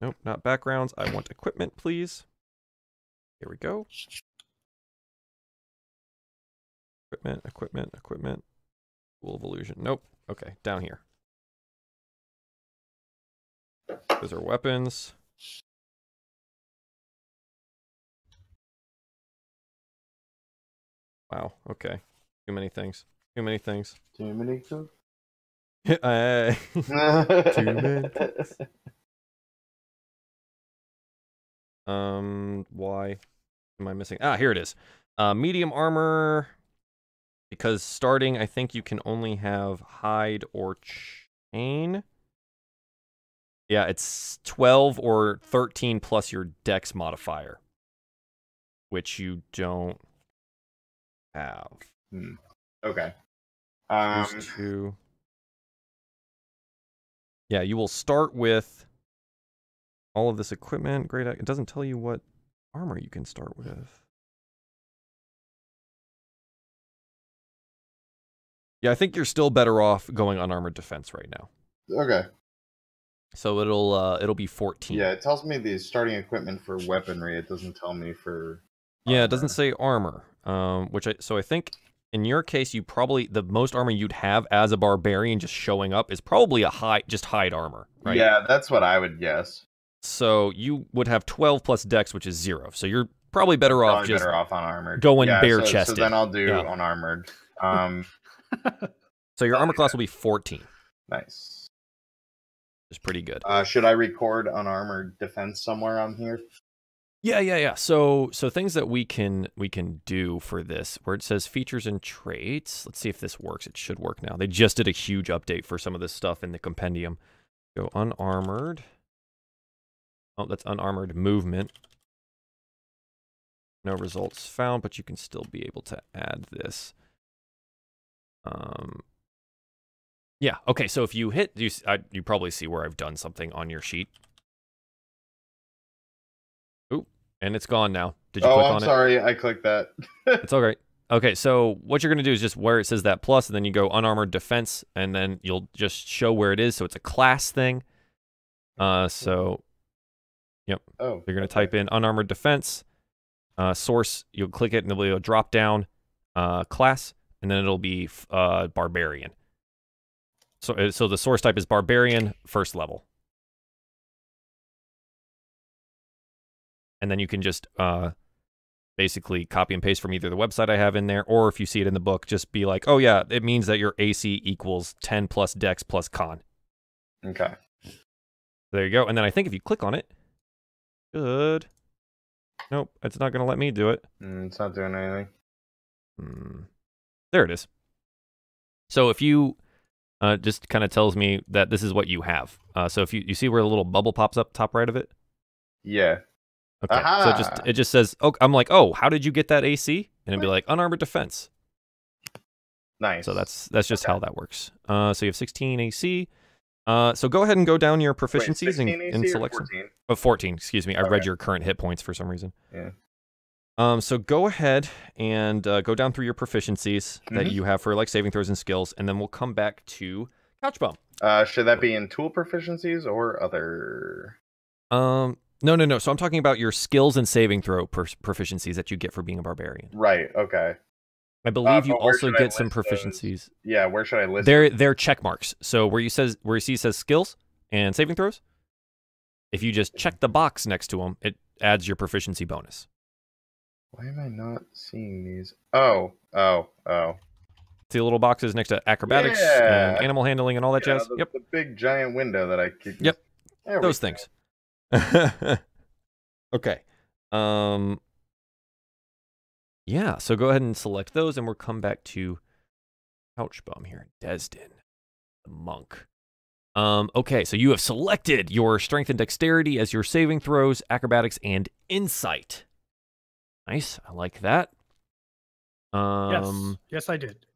Nope, not backgrounds. I want equipment, please. Here we go. Equipment. School of Illusion. Nope. Okay, down here. Those are weapons. Wow, okay. Too many things. Too many things. Too many things. Why am I missing? Ah, here it is. Medium armor. Because starting, I think you can only have hide or chain. Yeah, it's 12 or 13 plus your dex modifier, which you don't have. Okay. Yeah, you will start with all of this equipment. Great. It doesn't tell you what armor you can start with. Yeah, I think you're still better off going unarmored defense right now. Okay. So it'll be 14. Yeah, it tells me the starting equipment for weaponry. It doesn't tell me for armor. Yeah, it doesn't say armor. So I think in your case, you probably the most armor you'd have as a barbarian just showing up is probably just hide armor, right? Yeah, that's what I would guess. So you would have 12 plus dex, which is 0. So you're probably better off just on armored. Going bare chested. So then I'll do unarmored. So your armor class will be 14. Nice. It's pretty good. Should I record unarmored defense somewhere on here? Yeah. So things that we can do for this, where it says features and traits. Let's see if this works. It should work now. They just did a huge update for some of this stuff in the compendium. Go unarmored. Oh, that's unarmored movement. No results found, but you can still be able to add this. Yeah, okay, so if you hit, you probably see where I've done something on your sheet. Ooh, and it's gone now. Did you click on it? Oh, I'm sorry, I clicked that. It's all right. Okay, so what you're going to do is just where it says that plus, and then you go unarmored defense, and then you'll just show where it is, so it's a class thing. So, yep. Oh, you're going to type in unarmored defense, source, you'll click it, and it'll be a drop down class, and then it'll be Barbarian. So the source type is Barbarian, first level. And then you can just basically copy and paste from either the website I have in there, or if you see it in the book, just be like, oh yeah, it means that your AC equals 10 plus Dex plus Con. Okay. There you go. And then I think if you click on it, good. Nope, it's not going to let me do it. It's not doing anything. There it is. So if you just kind of tells me that this is what you have. So if you see where the little bubble pops up top right of it? Yeah. Okay. Aha! So it just says, oh, I'm like, oh, how did you get that AC? And it'd be like unarmored defense. Nice. So that's just how that works. So you have 16 AC. So go ahead and go down your proficiencies and select 14? 14, excuse me. I read your current hit points for some reason. Yeah. So go ahead and go down through your proficiencies that you have for like saving throws and skills, and then we'll come back to Couch Bum. Should that be in tool proficiencies or other? No. So I'm talking about your skills and saving throw proficiencies that you get for being a barbarian. Right. Okay. I believe you also get some proficiencies. Those? Yeah. Where should I list? They're check marks. So where you see says skills and saving throws, if you just check the box next to them, it adds your proficiency bonus. Why am I not seeing these? Oh. See the little boxes next to acrobatics and animal handling and all that jazz? Yep. The big giant window that I keep. Yep. Those things. Okay. Yeah, so go ahead and select those, and we'll come back to Couch Bum here. Desden, the monk. Okay, so you have selected your strength and dexterity as your saving throws, acrobatics, and insight. Nice, I like that. Yes, I did.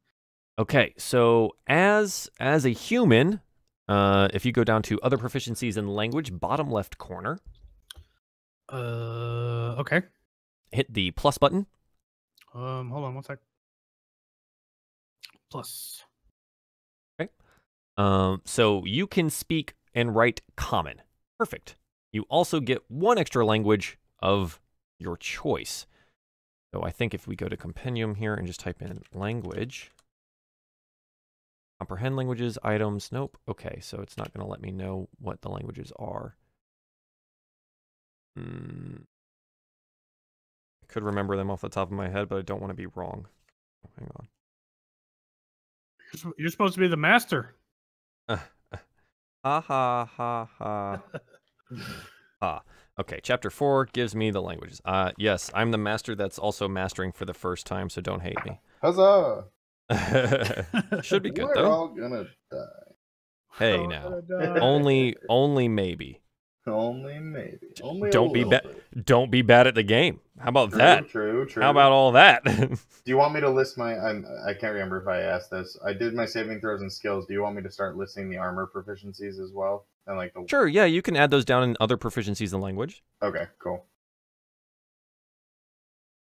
Okay, so as a human, if you go down to other proficiencies in language, bottom left corner. Okay. Hit the plus button. Hold on one sec. Plus. Okay. So you can speak and write common. Perfect. You also get one extra language of your choice. So I think if we go to compendium here and just type in language, comprehend languages, items, nope. Okay, so it's not going to let me know what the languages are. I could remember them off the top of my head, but I don't want to be wrong. Oh, hang on. You're supposed to be the master. Ha ha ha ha. Ah. Okay, chapter 4 gives me the languages. Yes, I'm the master that's also mastering for the first time, so don't hate me. Huzzah! Should be good, We're though. all gonna die. Hey, now. Only maybe. Only maybe. Only don't be bad at the game. How about that? True. How about all that? Do you want me to list my... I can't remember if I asked this. I did my saving throws and skills. Do you want me to start listing the armor proficiencies as well? And like the... Sure, yeah, you can add those down in other proficiencies in language. Okay, cool.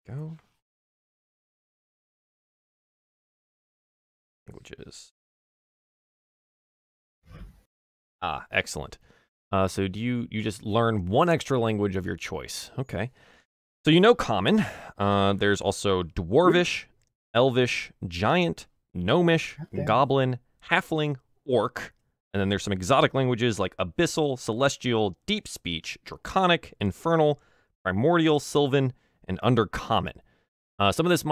Go. Languages. Ah, excellent. So do you just learn one extra language of your choice? Okay. So you know common. There's also dwarvish, elvish, giant, gnomish, goblin, halfling, orc. And then there's some exotic languages like abyssal, celestial, deep speech, draconic, infernal, primordial, sylvan, and undercommon. Some of this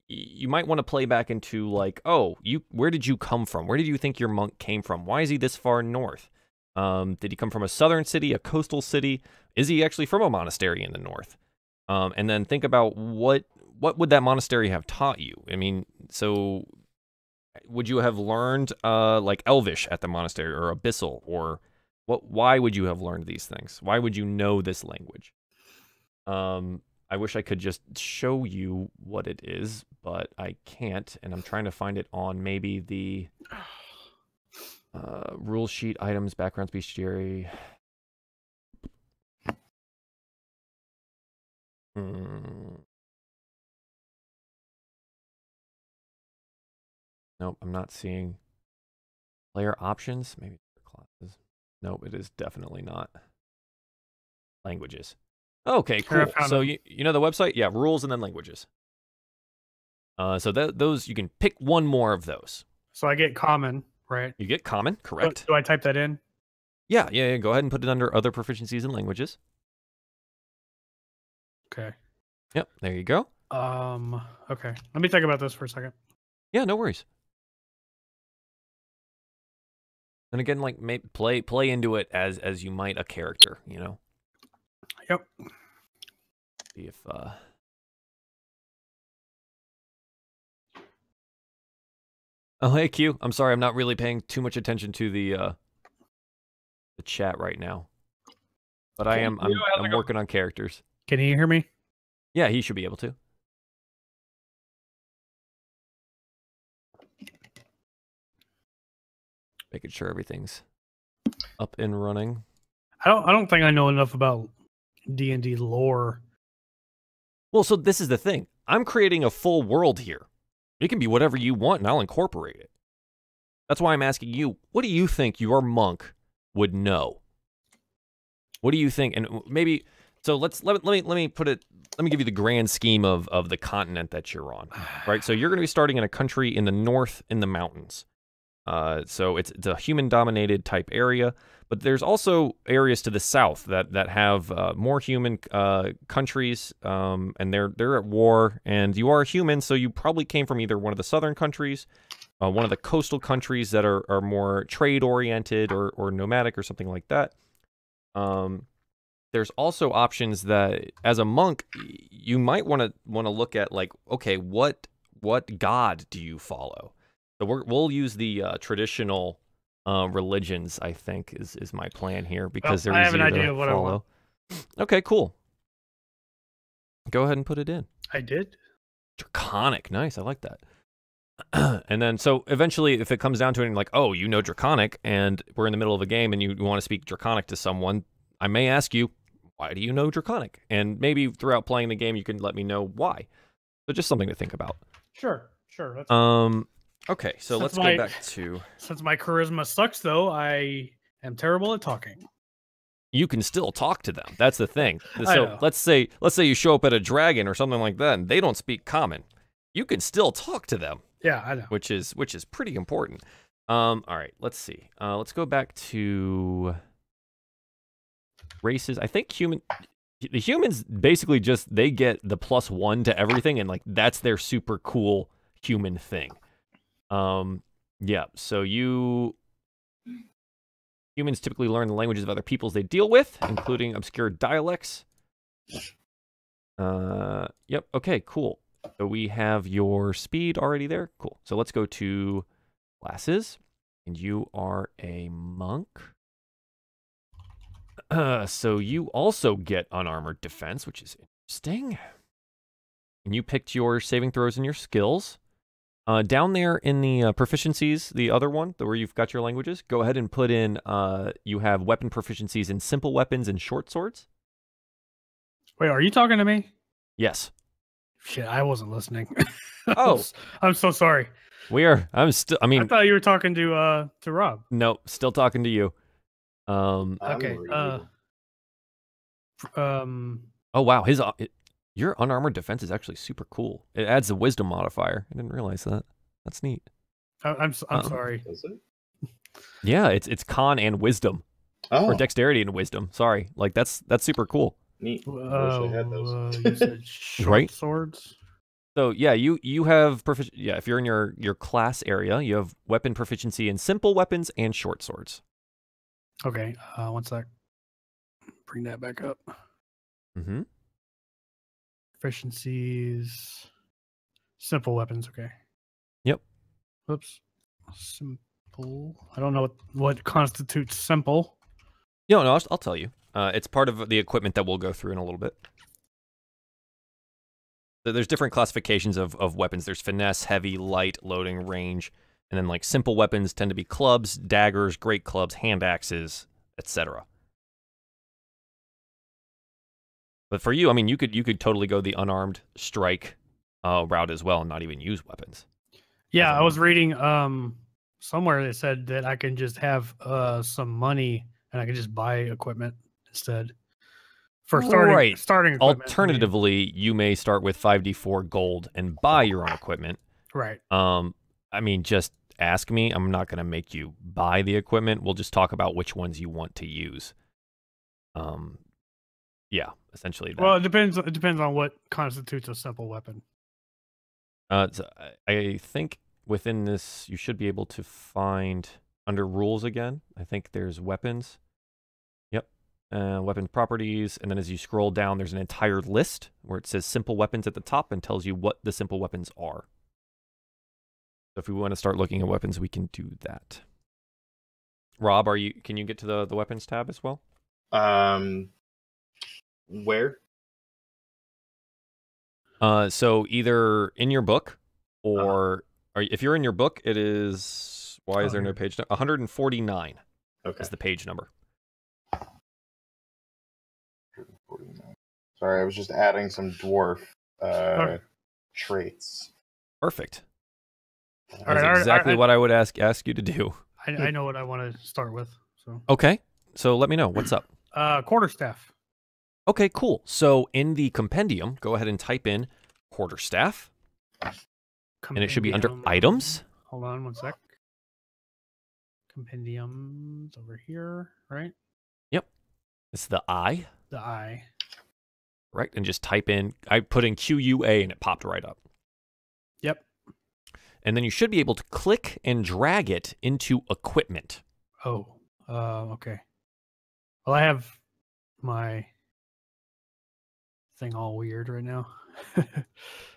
you might want to play back into like, oh, where did you come from? Where did you think your monk came from? Why is he this far north? Did he come from a southern city, a coastal city? Is he actually from a monastery in the north? And then think about what would that monastery have taught you? I mean, so would you have learned like elvish at the monastery or abyssal, or why would you have learned these things? Why would you know this language? I wish I could just show you what it is, but I can't, and I'm trying to find it on maybe the rule sheet, items, backgrounds, bestiary. Nope, I'm not seeing player options. Maybe classes. Nope, it is definitely not. Languages. Okay, cool. So you know the website? Yeah, rules and then languages. So those, you can pick one more of those. So I get common, right? You get common, correct. Do I type that in? Yeah. Go ahead and put it under other proficiencies and languages. Okay. Yep, there you go. Okay. Let me think about this for a second. Yeah, no worries. And again, like play into it as you might a character, you know. Yep. See if Oh, hey Q. I'm sorry, I'm not really paying too much attention to the chat right now. But I'm working on characters. Can you hear me? Yeah, he should be able to. Making sure everything's up and running. I don't think I know enough about D&D lore. Well, so this is the thing. I'm creating a full world here. It can be whatever you want, and I'll incorporate it. That's why I'm asking you, what do you think your monk would know? What do you think? And maybe, so let me put it, let me give you the grand scheme of the continent that you're on, right? So you're going to be starting in a country in the north in the mountains. So it's a human-dominated type area, but there's also areas to the south that have more human countries, and they're at war. And you are a human, so you probably came from either one of the southern countries, one of the coastal countries that are more trade-oriented or nomadic or something like that. There's also options that, as a monk, you might want to look at, like, okay, what god do you follow? So we'll use the traditional religions, I think, is my plan here, because they're easier to follow. I have an idea of what I want. Okay, cool. Go ahead and put it in. I did. Draconic, nice. I like that. And then, so eventually, if it comes down to it, and like, oh, you know Draconic, and we're in the middle of a game, and you want to speak Draconic to someone, I may ask you, why do you know Draconic? And maybe throughout playing the game, you can let me know why. So just something to think about. Sure. That's okay, so let's go back to... Since my charisma sucks, though, I am terrible at talking. You can still talk to them. That's the thing. So let's say you show up at a dragon or something like that, and they don't speak common. You can still talk to them. Yeah, I know. Which is pretty important. All right, let's see. Let's go back to races. I think the humans basically just, they get the +1 to everything, and like that's their super cool human thing. Yeah, so humans typically learn the languages of other peoples they deal with, including obscure dialects. Yep, okay, cool. So we have your speed already there. Cool. So let's go to classes, and you are a monk. So you also get unarmored defense, which is interesting. And you picked your saving throws and your skills. Down there in the proficiencies, the other one, where you've got your languages, go ahead and put in, you have weapon proficiencies in simple weapons and short swords. Wait, are you talking to me? Yes. Shit, I wasn't listening. Oh. I'm so sorry. I thought you were talking to Rob. No, still talking to you. Okay. Oh, wow. Your unarmored defense is actually super cool. It adds a wisdom modifier. I didn't realize that. That's neat. I'm sorry. Is it? Yeah, it's con and wisdom. Oh. Or dexterity and wisdom. Sorry. Like that's super cool. Neat. I wish I had those. You said short right? swords? So yeah, you have if you're in your class area, you have weapon proficiency in simple weapons and short swords. Okay, one sec. Bring that back up. Mm-hmm. Proficiencies, simple weapons. Okay. Yep. Whoops. Simple. I don't know what constitutes simple. No, I'll tell you. It's part of the equipment that we'll go through in a little bit. There's different classifications of weapons. There's finesse, heavy, light, loading, range, and then like simple weapons tend to be clubs, daggers, great clubs, hand axes, etc. But for you, I mean, you could totally go the unarmed strike route as well and not even use weapons. Yeah, I was reading somewhere that said that I can just have some money and I can just buy equipment instead. For starting equipment. Alternatively, you may start with 5d4 gold and buy your own equipment. Right. I mean, just ask me. I'm not going to make you buy the equipment. We'll just talk about which ones you want to use. Yeah, essentially that. Well, it depends on what constitutes a simple weapon. So I think within this, you should be able to find under rules again. I think there's weapons. Yep. Weapon properties. And then as you scroll down, there's an entire list where it says simple weapons at the top and tells you what the simple weapons are. So if we want to start looking at weapons, we can do that. Rob, can you get to the weapons tab as well? Where? So either in your book or if you're in your book, it is, why is there no page number? 149 is the page number. 149. Sorry, I was just adding some dwarf traits. Perfect. That's exactly what I would ask you to do. I know what I want to start with. So okay, so let me know what's up. Quarterstaff. Okay, cool. So in the compendium, go ahead and type in quarterstaff, and it should be under items. Hold on one sec. Compendiums over here, right? Yep. It's the I. The I. Right, and just type in. I put in QUA, and it popped right up. Yep. And then you should be able to click and drag it into equipment. Oh, okay. Well, I have my thing all weird right now.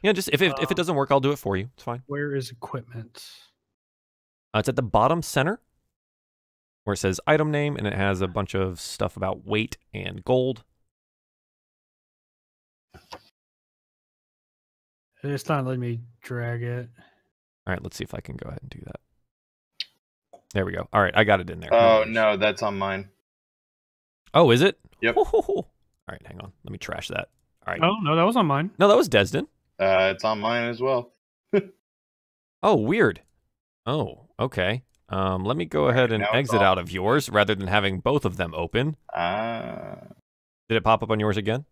Yeah, just if it doesn't work, I'll do it for you. It's fine. Where is equipment? It's at the bottom center where it says item name, and it has a bunch of stuff about weight and gold. It's not letting me drag it. All right, let's see if I can go ahead and do that. There we go. All right, I got it in there. Oh, no, that's on mine. Oh, is it? Yep. All right, hang on. Let me trash that. All right. Oh, no, that was on mine. No, that was Desden. It's on mine as well. Oh, weird. Oh, okay. Let me go ahead and exit out of yours rather than having both of them open. Did it pop up on yours again?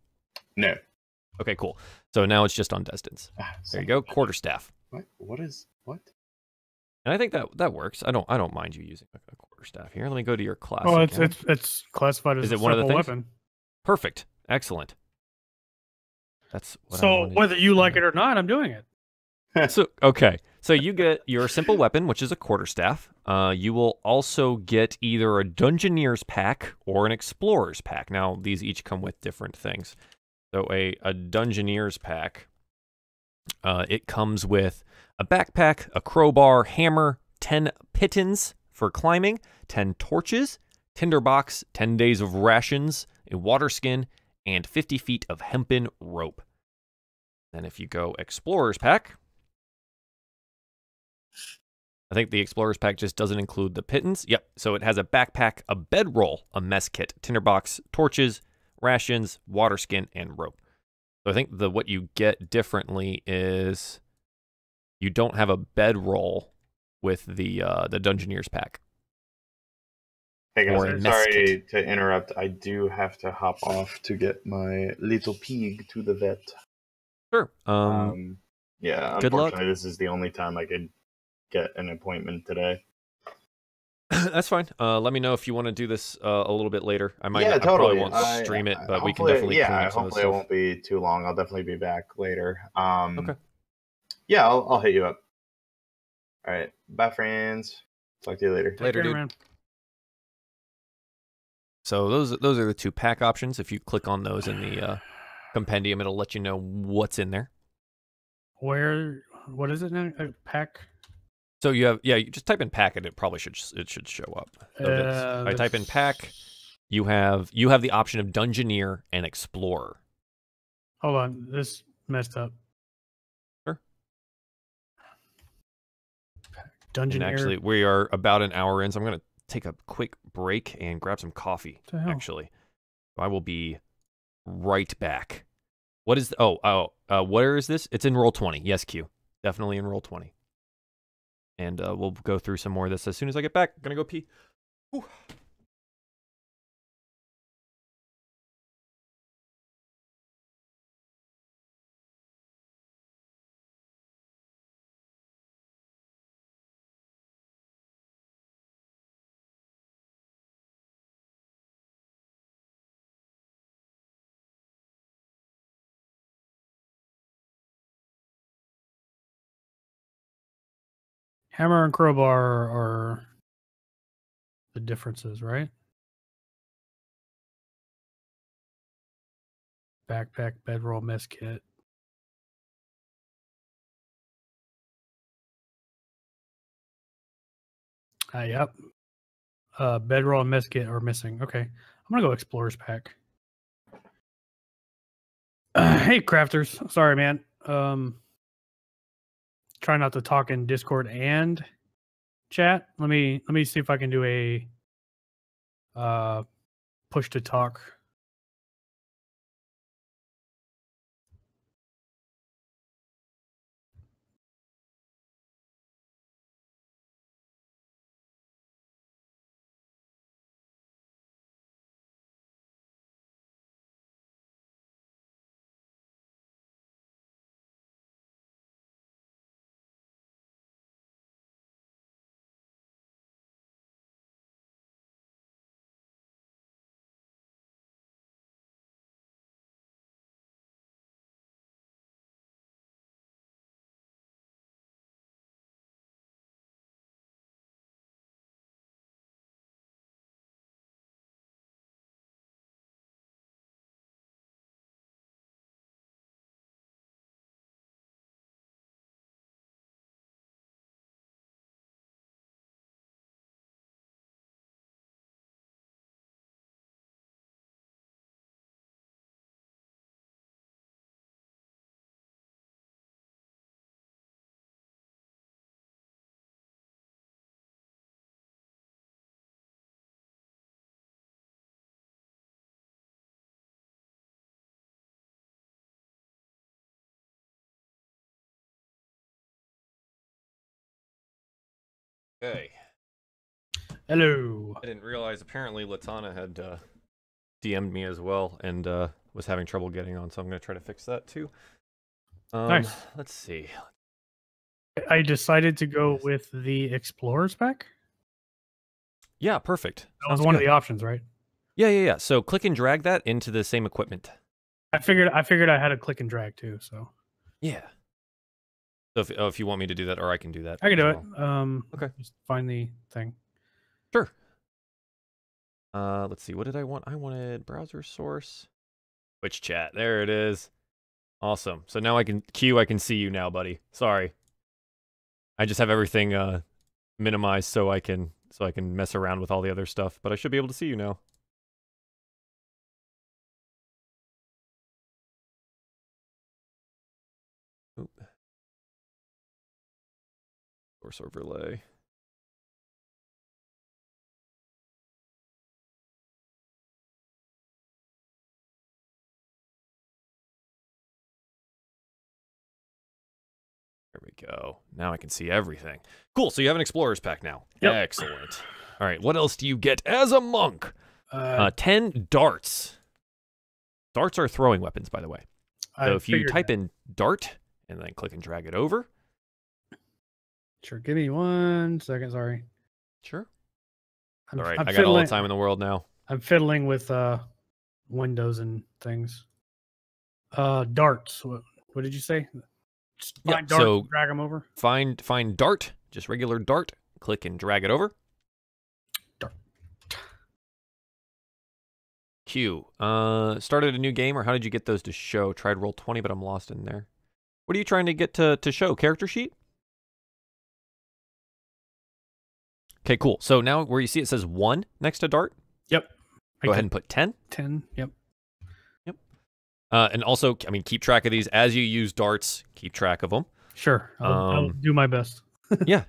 No. Okay, cool. So now it's just on Desden's. There you go. Quarterstaff. What? And I think that works. I don't mind you using a quarterstaff here. Let me go to your class. Oh, it's classified as a simple weapon. Perfect. Excellent. That's what so whether you like it or not, I'm doing it. So okay. So you get your simple weapon, which is a quarterstaff. You will also get either a Dungeoneer's pack or an Explorer's pack. Now these each come with different things. So a Dungeoneer's pack, it comes with a backpack, a crowbar, hammer, 10 pitons for climbing, 10 torches, tinderbox, 10 days of rations, a water skin, and 50 feet of hempen rope. Then if you go Explorer's pack, I think the Explorer's pack just doesn't include the pitons. Yep, so it has a backpack, a bedroll, a mess kit, tinderbox, torches, rations, water skin, and rope. So I think what you get differently is you don't have a bedroll with the Dungeoneer's pack. Hey guys, sorry to interrupt. I do have to hop off to get my little pig to the vet. Sure. Yeah, good luck. Unfortunately, this is the only time I could get an appointment today. That's fine. Let me know if you want to do this a little bit later. I might. Yeah, totally. I probably won't stream it, but we can definitely. Yeah, hopefully it won't be too long. I'll definitely be back later. Okay. Yeah, I'll hit you up. All right. Bye, friends. Talk to you later. Later, dude. Man. So those are the two pack options. If you click on those in the compendium, it'll let you know what's in there. What is it now? A pack? So you just type in pack and it probably should show up. So if I type in pack, you have the option of Dungeoneer and Explorer. Hold on, this messed up. Dungeon and actually, we are about an hour in, so I'm going to take a quick break and grab some coffee, actually. I will be right back. What is... where is this? It's in Roll20. Yes, Q. Definitely in Roll20. And we'll go through some more of this as soon as I get back. I'm going to go pee. Whew. Hammer and crowbar are the differences, right? Backpack, bedroll, mess kit. Yep. Bedroll and mess kit are missing. Okay. I'm going to go Explorer's Pack. Hey, crafters. Sorry, man. Try not to talk in Discord and chat. Let me see if I can do a push to talk. Okay. Hello. I didn't realize apparently Latana had DM'd me as well and was having trouble getting on, so I'm going to try to fix that too. Nice. Let's see. I decided to go with the Explorer's Pack. Yeah, perfect. That was one of the options, right? Yeah. So click and drag that into the same equipment. I figured I had to click and drag too, so. Yeah. So if you want me to do that, or I can do that. I can do it. Okay. Just find the thing. Sure. Let's see. What did I want? I wanted browser source. Twitch chat. There it is. Awesome. So now I can see you now, buddy. Sorry. I just have everything minimized so I can mess around with all the other stuff, but I should be able to see you now. Oop. Source overlay. There we go. Now I can see everything. Cool. So you have an Explorer's Pack now. Yep. Excellent. All right. What else do you get as a monk? 10 darts. Darts are throwing weapons, by the way. So if you type in dart and then click and drag it over. Sure. Give me 1 second. Sorry. Sure. All right. I got all the time in the world now. I'm fiddling with windows and things. Darts. What did you say? Just find dart, so drag them over. Find dart, just regular dart. Click and drag it over. Dart. Q. Started a new game, or how did you get those to show? Tried Roll20, but I'm lost in there. What are you trying to get to show? Character sheet? Okay, cool. So now where you see it says 1 next to dart. Yep. Go ahead and put 10. 10. Yep. And also, I mean, keep track of these as you use darts. Keep track of them. Sure, I'll do my best. Yeah.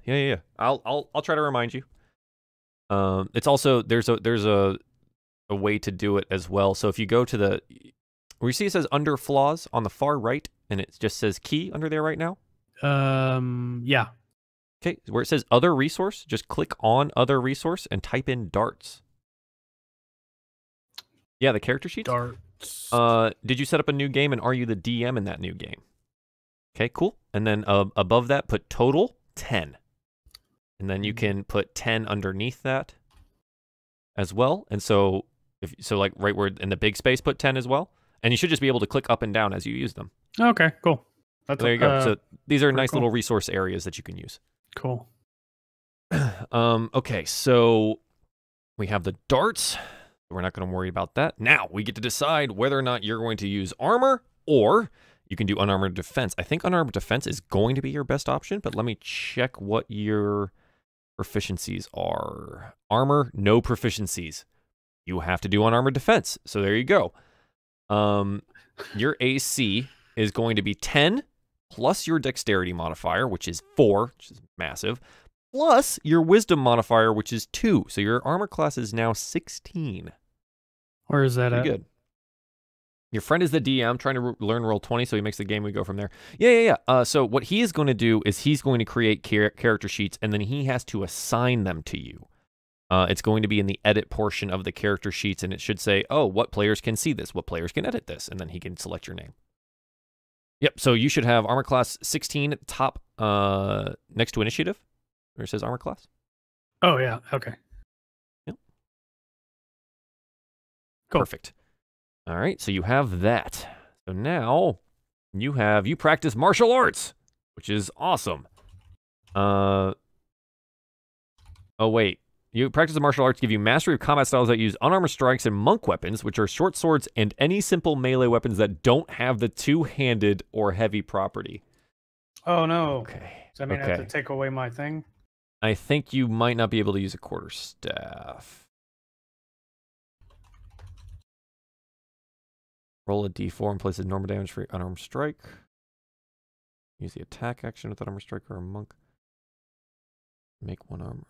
I'll try to remind you. It's also there's a way to do it as well. So if you go to the where you see it says under flaws on the far right, and it just says key under there right now. Yeah. Okay, where it says other resource, just click on other resource and type in darts. Yeah, the character sheets. Darts. Did you set up a new game, and are you the DM in that new game? Okay, cool. And then above that, put total 10. And then you can put 10 underneath that as well. And so, like right where in the big space, put 10 as well. And you should just be able to click up and down as you use them. Okay, cool. There you go. So these are nice little resource areas that you can use. Cool. Okay, so we have the darts. We're not going to worry about that. Now we get to decide whether or not you're going to use armor or you can do unarmored defense. I think unarmored defense is going to be your best option, but let me check what your proficiencies are. Armor, no proficiencies. You have to do unarmored defense. So there you go. Your AC is going to be 10 plus your dexterity modifier, which is 4, which is massive, plus your wisdom modifier, which is 2. So your armor class is now 16. Where is that at? Good. Your friend is the DM trying to learn Roll20, so he makes the game. We go from there. Yeah. So what he is going to do is he's going to create character sheets, and then he has to assign them to you. It's going to be in the edit portion of the character sheets, and it should say, oh, what players can see this? What players can edit this? And then he can select your name. Yep, so you should have armor class 16 at the top next to initiative, where it says armor class. Oh, yeah, okay. Yep. Cool. Perfect. All right, so you have that. So now you practice martial arts, which is awesome. Oh, wait. You practice the martial arts give you mastery of combat styles that use unarmored strikes and monk weapons, which are short swords and any simple melee weapons that don't have the two-handed or heavy property. Oh, no. Okay. Does that mean I have to take away my thing? I think you might not be able to use a quarterstaff. Roll a d4 and place a normal damage for unarmed strike. Use the attack action with unarmed strike or a monk. Make one armor.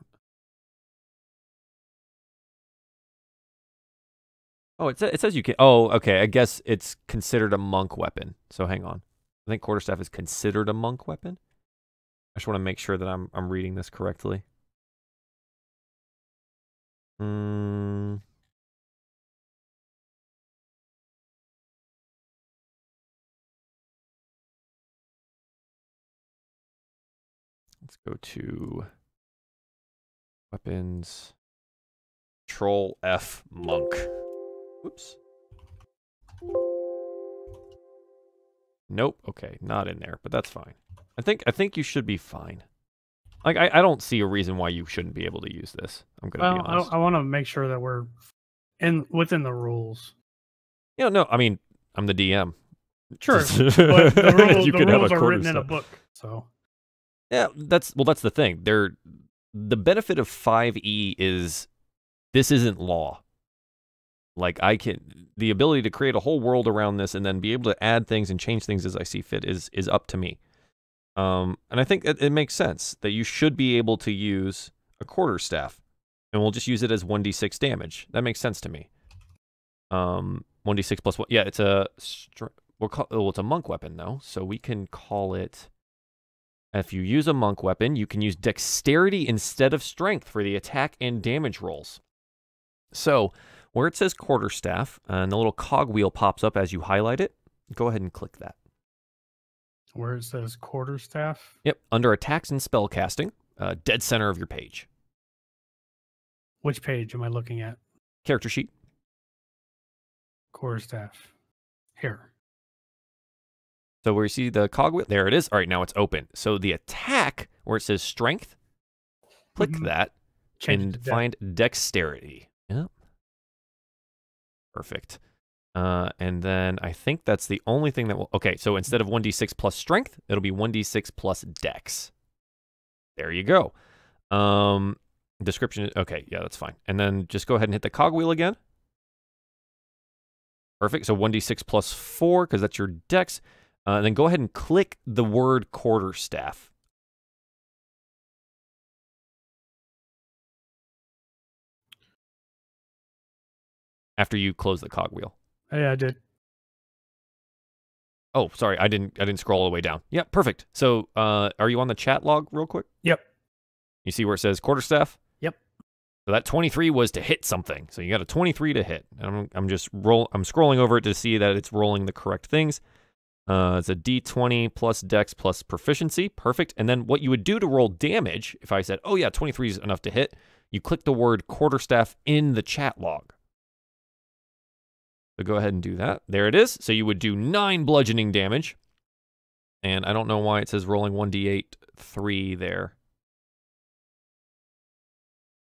Oh, it says you can. Oh, okay. I guess it's considered a monk weapon. So hang on. I think quarterstaff is considered a monk weapon. I just want to make sure that I'm reading this correctly. Let's go to weapons. Control F monk. Oops. Nope. Okay, not in there, but that's fine. I think you should be fine. Like I don't see a reason why you shouldn't be able to use this. I'm gonna be honest. I want to make sure that we're within the rules. Yeah, no, I mean I'm the DM. Sure, but the rules are written in a book, so. Yeah, that's the thing. The benefit of 5e is this isn't law. Like the ability to create a whole world around this and then be able to add things and change things as I see fit is up to me. And I think it makes sense that you should be able to use a quarterstaff, and we'll just use it as 1d6 damage. That makes sense to me. 1d6 plus 1. Yeah, it's it's a monk weapon though, so we can call it. If you use a monk weapon, you can use dexterity instead of strength for the attack and damage rolls. So, where it says quarterstaff, and the little cogwheel pops up as you highlight it, go ahead and click that. Where it says quarterstaff? Yep, under attacks and spellcasting, dead center of your page. Which page am I looking at? Character sheet. Quarterstaff. Here. So where you see the cogwheel, there it is. All right, now it's open. So the attack, where it says strength, click that and find dexterity. Yep. Perfect. And then I think that's the only thing that will... Okay, so instead of 1d6 plus strength, it'll be 1d6 plus dex. There you go. Description... Okay, yeah, that's fine. And then just go ahead and hit the cogwheel again. Perfect. So 1d6 plus 4, because that's your dex. And then go ahead and click the word quarterstaff. after you close the cogwheel. Yeah, I did. Oh, sorry, I didn't scroll all the way down. Yeah, perfect. So, are you on the chat log real quick? Yep. You see where it says quarterstaff? Yep. So that 23 was to hit something. So you got a 23 to hit. I'm scrolling over it to see that it's rolling the correct things. It's a D20 plus Dex plus proficiency. Perfect. And then what you would do to roll damage, if I said, oh yeah, 23 is enough to hit, you click the word quarterstaff in the chat log. So go ahead and do that. There it is. So you would do 9 bludgeoning damage. And I don't know why it says rolling 1d8 3 there.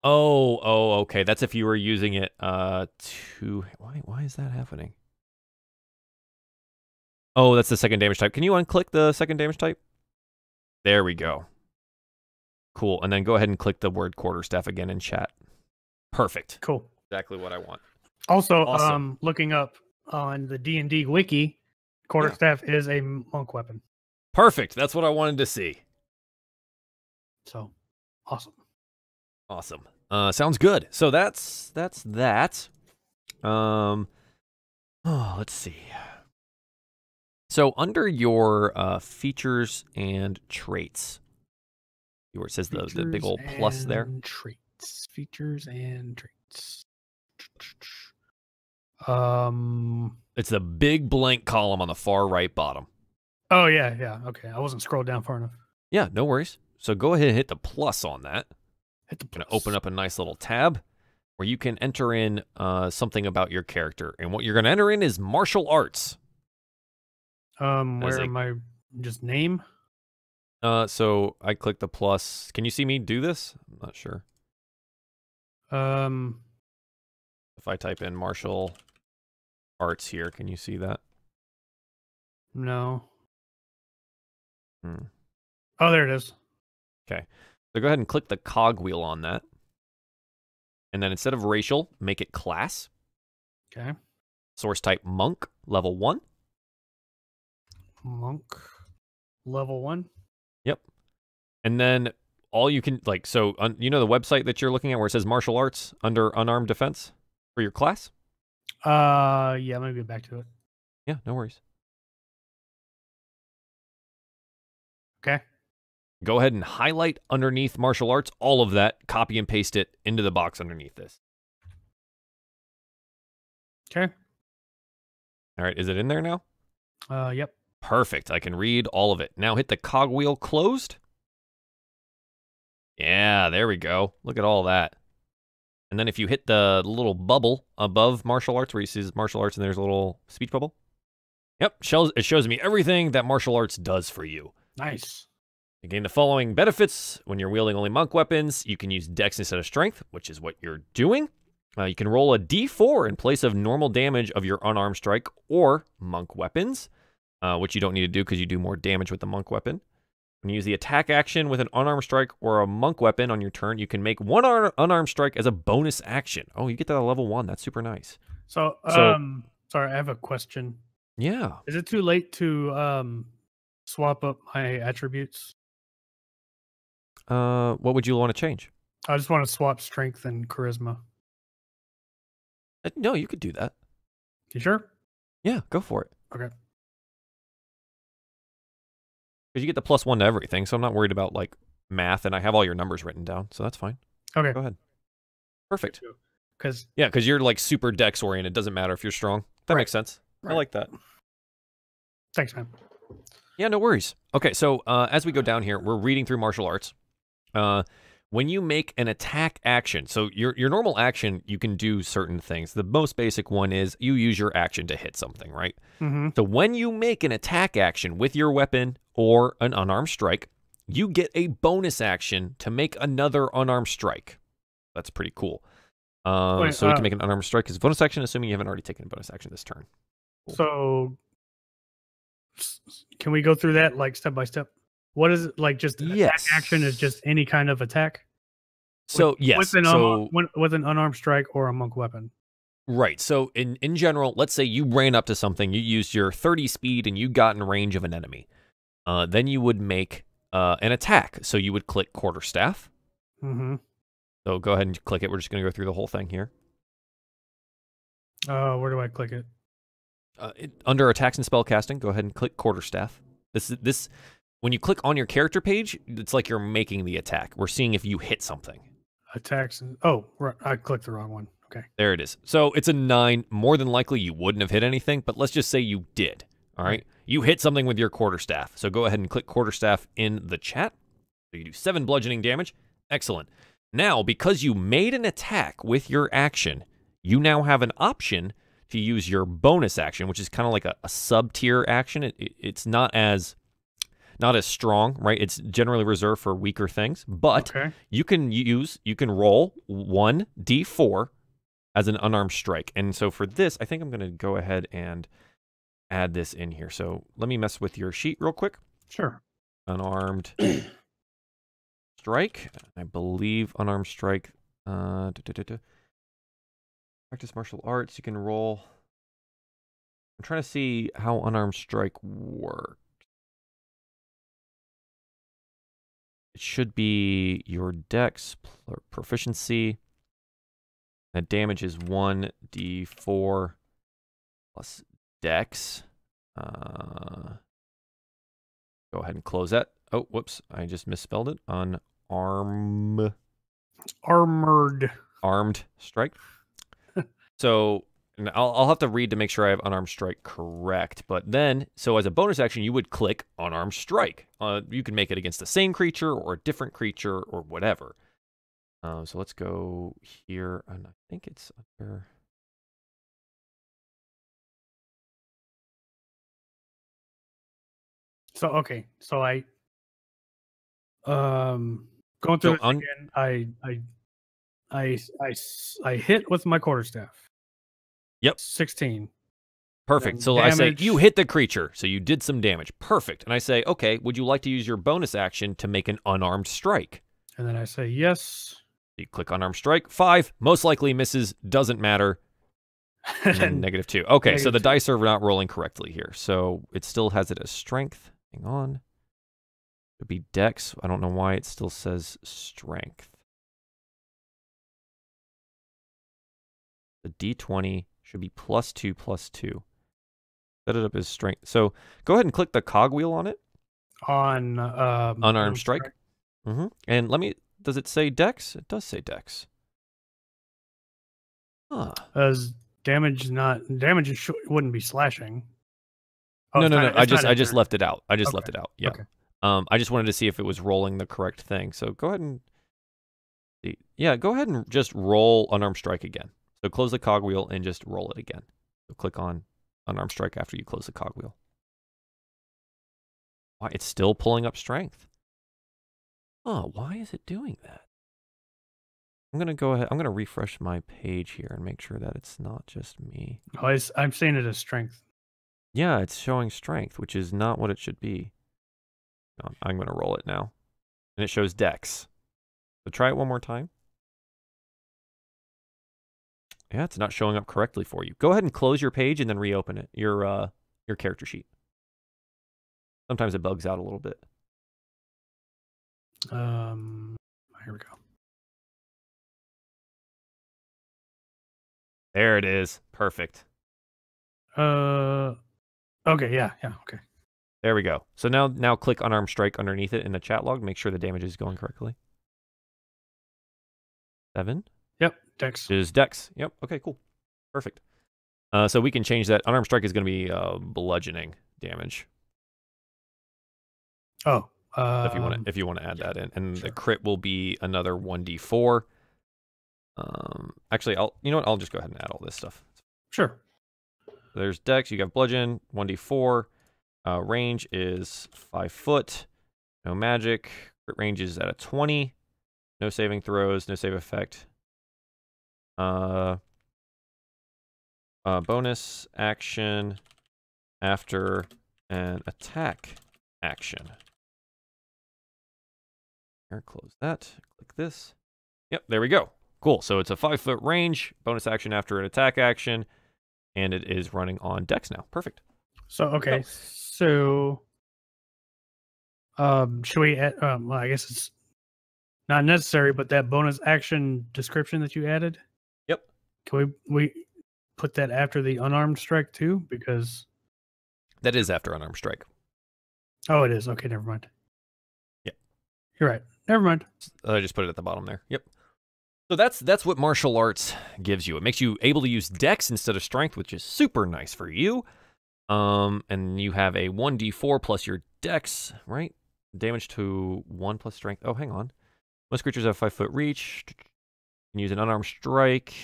Oh, okay. That's if you were using it to... Why is that happening? Oh, that's the second damage type. Can you unclick the second damage type? There we go. Cool. And then go ahead and click the word quarterstaff again in chat. Perfect. Cool. Exactly what I want. Also, awesome. Looking up on the D&D wiki, quarterstaff is a monk weapon. Perfect. That's what I wanted to see. So, awesome. Awesome. Sounds good. So that's that. Let's see. So under your features and traits, where it says the big old plus there. Traits. Features and traits. It's the big blank column on the far right bottom. Oh yeah. Okay, I wasn't scrolled down far enough. Yeah, no worries. So go ahead and hit the plus on that. Hit the plus. Gonna open up a nice little tab where you can enter in something about your character, and what you're gonna enter in is martial arts. Where am I? Just name? So I click the plus. Can you see me do this? I'm not sure. If I type in martial arts here, can you see that? No. Oh, there it is. Okay. So go ahead and click the cogwheel on that. And then instead of racial, make it class. Okay. Source type monk, level 1. Monk, level 1. Yep. And then all you can, you know the website that you're looking at where it says martial arts under unarmed defense for your class? Yeah, I'm going to get back to it. Yeah, no worries. Okay. Go ahead and highlight underneath martial arts, all of that, copy and paste it into the box underneath this. Okay. All right, is it in there now? Yep. Perfect. I can read all of it. Now hit the cogwheel closed. Yeah, there we go. Look at all that. And then if you hit the little bubble above martial arts where you see martial arts and there's a little speech bubble. Yep, it shows me everything that martial arts does for you. Nice. You gain the following benefits when you're wielding only monk weapons. You can use Dex instead of Strength, which is what you're doing. You can roll a D4 in place of normal damage of your unarmed strike or monk weapons, which you don't need to do because you do more damage with the monk weapon. When you use the attack action with an unarmed strike or a monk weapon on your turn, you can make one unarmed strike as a bonus action. Oh, you get that at level 1. That's super nice. So sorry, I have a question. Yeah. Is it too late to swap up my attributes? What would you want to change? I just want to swap strength and charisma. No, you could do that. You sure? Yeah, go for it. Okay. Because you get the +1 to everything, so I'm not worried about math, and I have all your numbers written down, so that's fine. Okay. Go ahead. Perfect. Because you're super dex oriented. Doesn't matter if you're strong. That makes sense. Right. I like that. Thanks, man. Yeah, no worries. Okay, so as we go down here, we're reading through martial arts. When you make an attack action, so your normal action, you can do certain things. The most basic one is you use your action to hit something, right? Mm-hmm. So when you make an attack action with your weapon or an unarmed strike, you get a bonus action to make another unarmed strike. That's pretty cool. So we can make an unarmed strike as a bonus action, assuming you haven't already taken a bonus action this turn. Cool. So can we go through that step by step? What is it just attack action is just any kind of attack? So with an unarmed strike or a monk weapon. Right. So in general, let's say you ran up to something, you used your 30 speed and you got in range of an enemy. Then you would make an attack. So you would click quarterstaff. Mm-hmm. So go ahead and click it. We're just going to go through the whole thing here. Where do I click it? Under attacks and spellcasting, go ahead and click quarterstaff. This when you click on your character page, it's like you're making the attack. We're seeing if you hit something. Attacks and I clicked the wrong one. Okay. There it is. So it's a 9. More than likely you wouldn't have hit anything, but let's just say you did. All right. You hit something with your quarterstaff. So go ahead and click quarterstaff in the chat. So you do 7 bludgeoning damage. Excellent. Now, because you made an attack with your action, you now have an option to use your bonus action, which is kind of like a sub-tier action. It's not as strong, right? It's generally reserved for weaker things, but you can roll 1d4 as an unarmed strike. And so for this, I think I'm going to go ahead and add this in here. So let me mess with your sheet real quick. Sure. Unarmed strike. I believe unarmed strike. Practice martial arts. You can roll. I'm trying to see how unarmed strike works. It should be your dex proficiency. That damage is 1d4 plus dex. Go ahead and close that. Oh, whoops. I just misspelled it. Armed strike. So I'll have to read to make sure I have unarmed strike correct. But then, so as a bonus action, you would click unarmed strike. You can make it against the same creature or a different creature or whatever. So let's go here, and I think it's under. So okay, so I going through this again. I hit with my quarterstaff. Yep. 16. Perfect. So damage. I say, you hit the creature, so you did some damage. Perfect. And I say, okay, would you like to use your bonus action to make an unarmed strike? And then I say, yes. You click unarmed strike. 5. Most likely misses. Doesn't matter. And then -2. Okay, so the dice are not rolling correctly here. So it still has it as strength. Hang on. It would be dex. I don't know why it still says strength. The d20 should be +2/+2. Set it up as strength. So go ahead and click the cogwheel on it. On unarmed strike. And let me. Does it say dex? It does say dex. Huh. As damage wouldn't be slashing. Oh, no. I just left it out. I just left it out. Yeah. Okay. I just wanted to see if it was rolling the correct thing. So go ahead and see. Yeah, go ahead and just roll unarmed strike again. So close the cogwheel and just roll it again. So click on unarmed strike after you close the cogwheel. Why? It's still pulling up strength. Oh, why is it doing that? I'm going to go ahead. I'm going to refresh my page here and make sure that it's not just me. Oh, I'm seeing it as strength. Yeah, it's showing strength, which is not what it should be. No, I'm going to roll it now. And it shows dex. So try it one more time. Yeah, it's not showing up correctly for you. Go ahead and close your page and then reopen it, your character sheet. Sometimes it bugs out a little bit. Here we go. There it is. Perfect. Okay, yeah, okay. There we go. So now click unarmed strike underneath it in the chat log. Make sure the damage is going correctly. 7. Yep, dex. Is dex. Yep. Okay, cool. Perfect. So we can change that. Unarmed strike is going to be bludgeoning damage. Oh. If you want to add that in, and sure. The crit will be another 1d4. Actually, I'll just go ahead and add all this stuff. Sure. There's dex. You got bludgeon 1d4. Range is 5 foot. No magic. Crit range is at a 20. No saving throws. No save effect. Bonus action after an attack action. Here, close that. Click this. Yep, there we go. Cool. So it's a 5 foot range, bonus action after an attack action, and it is running on dex now. Perfect. So okay, so should we add, well, I guess it's not necessary, but that bonus action description that you added. Yep. Can we put that after the unarmed strike too? Because that is after unarmed strike. Oh, it is. Okay, never mind. Yep. You're right. Never mind. I just put it at the bottom there. Yep. So that's what martial arts gives you. It makes you able to use dex instead of strength, which is super nice for you. And you have a 1d4 plus your dex, right? Damage to 1 plus strength. Oh, hang on. Most creatures have 5-foot reach. You can use an unarmed strike.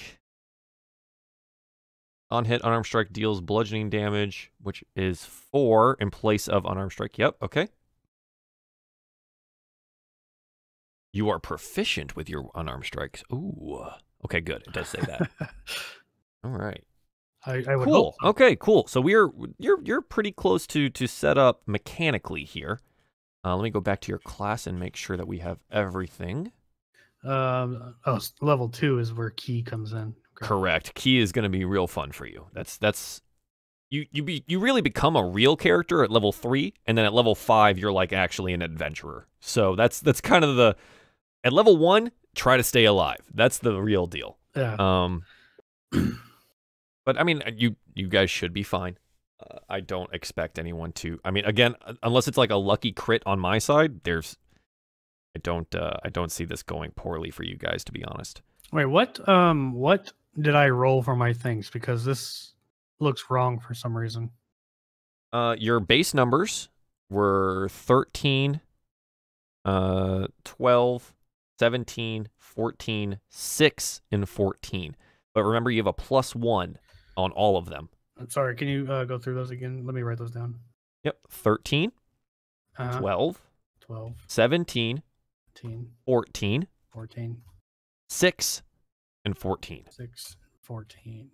On hit, unarmed strike deals bludgeoning damage, which is 4 in place of unarmed strike. Yep, okay. You are proficient with your unarmed strikes. Ooh. Okay, good. It does say that. All right. I would cool. hope so. Okay, cool. So you're pretty close to set up mechanically here. Let me go back to your class and make sure that we have everything. Level 2 is where key comes in. Okay. Correct. Key is going to be real fun for you. That's you really become a real character at level 3, and then at level 5 you're like actually an adventurer. So that's kind of the at level 1, try to stay alive. That's the real deal. Yeah. But I mean, you guys should be fine. I don't expect anyone to. I mean, again, unless it's like a lucky crit on my side, I don't see this going poorly for you guys, to be honest. Wait, what did I roll for my things? Because this looks wrong for some reason. Your base numbers were 13, 12, 17, 14, 6, and 14. But remember, you have a +1 on all of them. I'm sorry, can you go through those again? Let me write those down. Yep, 13, 12, 17, 14, 6, and 14. 6, 14.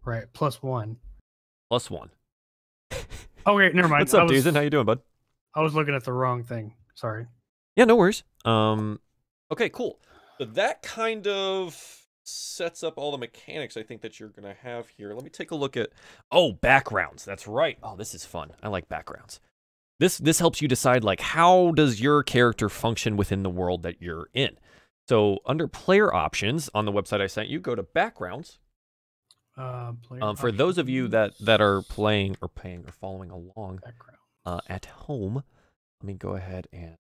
Right, +1. +1. Okay, never mind. What's up, Duzen? How you doing, bud? I was looking at the wrong thing. Sorry. Yeah, no worries. Okay, cool. So that kind of sets up all the mechanics I think that you're going to have here. Let me take a look at... Oh, backgrounds. That's right. Oh, this is fun. I like backgrounds. This helps you decide, like, how does your character function within the world that you're in? So under player options on the website I sent you, go to backgrounds. For those of you that are playing or paying or following along at home, let me go ahead and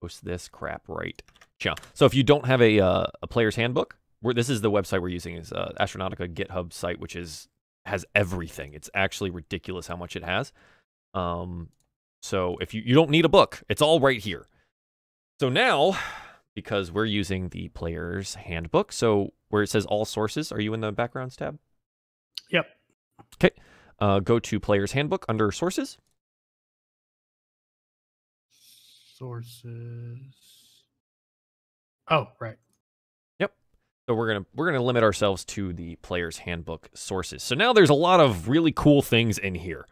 post this crap right. Yeah. So if you don't have a player's handbook, this is the website we're using is Astronautica GitHub site, which has everything. It's actually ridiculous how much it has. So if you don't need a book, it's all right here. So now, because we're using the player's handbook, so where it says all sources, are you in the backgrounds tab? Yep. Okay. Go to player's handbook under sources. Sources. Oh, right. Yep. So we're gonna limit ourselves to the player's handbook sources. So now there's a lot of really cool things in here.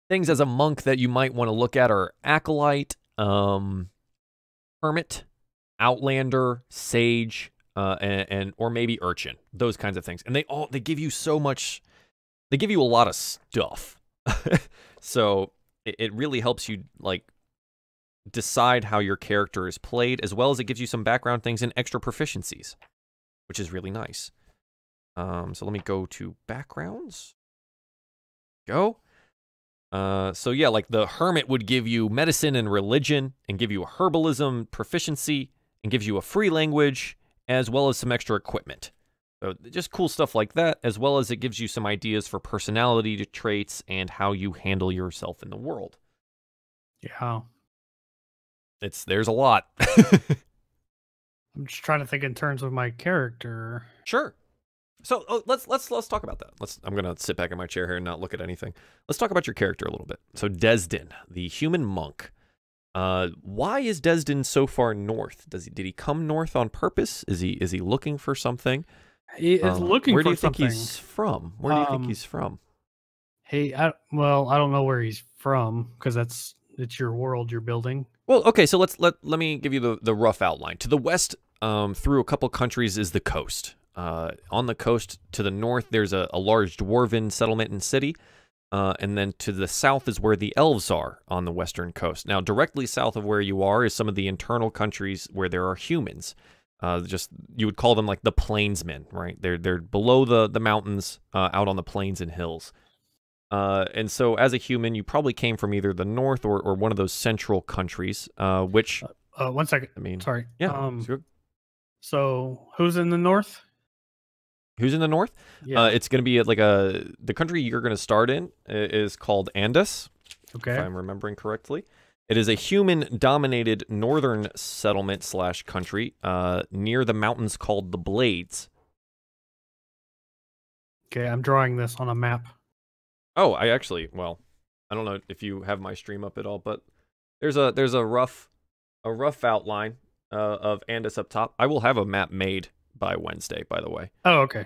Things as a monk that you might want to look at are acolyte, hermit, outlander, sage, and or maybe urchin. Those kinds of things. And they give you so much. They give you a lot of stuff. So it really helps you like decide how your character is played, as well as it gives you some background things and extra proficiencies, which is really nice. So let me go to backgrounds. Go. So yeah, like the hermit would give you medicine and religion, and give you a herbalism proficiency, and gives you a free language, as well as some extra equipment. So just cool stuff like that, as well as it gives you some ideas for personality traits and how you handle yourself in the world. Yeah. There's a lot. I'm just trying to think in terms of my character. Sure. So let's talk about that. I'm gonna sit back in my chair here and not look at anything. Let's talk about your character a little bit. So Desden, the human monk. Why is Desden so far north? Did he come north on purpose? Is he looking for something? He is looking for something. Where do you think he's from? Where do you think he's from? Hey, I don't know where he's from because it's your world you're building. Well, okay, so let me give you the rough outline. To the west, through a couple countries, is the coast. On the coast to the north, there's a large dwarven settlement and city. And then to the south is where the elves are on the western coast. Now, directly south of where you are is some of the internal countries where there are humans. Just you would call them like the plainsmen, right? They're below the mountains, out on the plains and hills. And so as a human, you probably came from either the north or one of those central countries, which... 1 second. I mean, sorry. Yeah. So who's in the north? Who's in the north? Yeah. It's going to be like the country you're going to start in is called Andis. Okay. If I'm remembering correctly. It is a human-dominated northern settlement / country near the mountains called the Blades. Okay, I'm drawing this on a map. Oh, I don't know if you have my stream up at all, but there's a rough outline of Andis up top. I will have a map made by Wednesday, by the way. Oh, okay.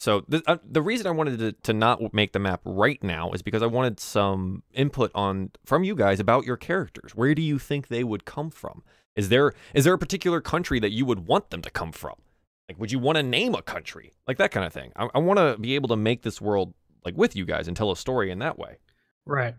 So the reason I wanted to not make the map right now is because I wanted some input from you guys about your characters. Where do you think they would come from? Is there a particular country that you would want them to come from? Like, would you want to name a country? Like that kind of thing. I want to be able to make this world like with you guys and tell a story in that way. Right.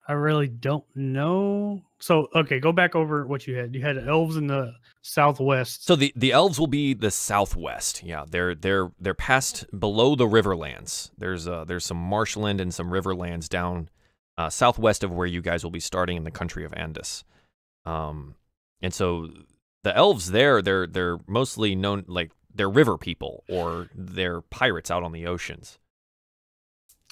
I really don't know. So, okay, go back over what you had. You had elves in the southwest. So the elves will be the southwest. Yeah, they're past below the riverlands. There's some marshland and some riverlands down southwest of where you guys will be starting in the country of Andis. And so the elves there, they're mostly known like they're river people or they're pirates out on the oceans.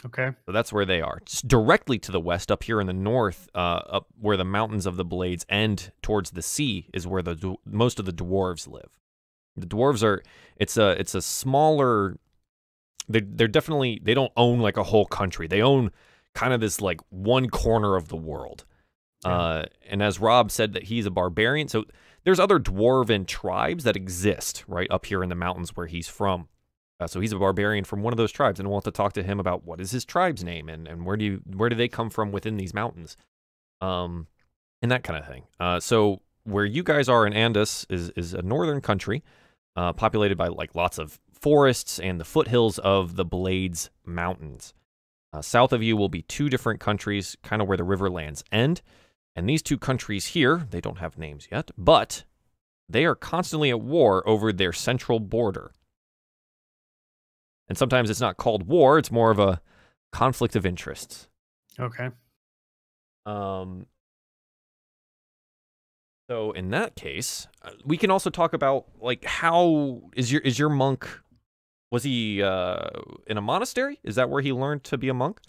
Okay. So that's where they are. Just directly to the west, up here in the north, up where the mountains of the Blades end towards the sea, is where most of the dwarves live. The dwarves are it's a smaller. They're definitely, they don't own like a whole country. They own kind of this like one corner of the world. Yeah. And as Rob said that he's a barbarian, so there's other dwarven tribes that exist right up here in the mountains where he's from. So he's a barbarian from one of those tribes, and we'll have to talk to him about what is his tribe's name and where do they come from within these mountains, and that kind of thing. So where you guys are in Andis is a northern country, populated by like lots of forests and the foothills of the Blades Mountains. South of you will be two different countries, kind of where the riverlands end, and these two countries here, they don't have names yet, but they are constantly at war over their central border. And sometimes it's not called war, it's more of a conflict of interests. Okay. So in that case, we can also talk about like how is your monk, was he in a monastery? Is that where he learned to be a monk?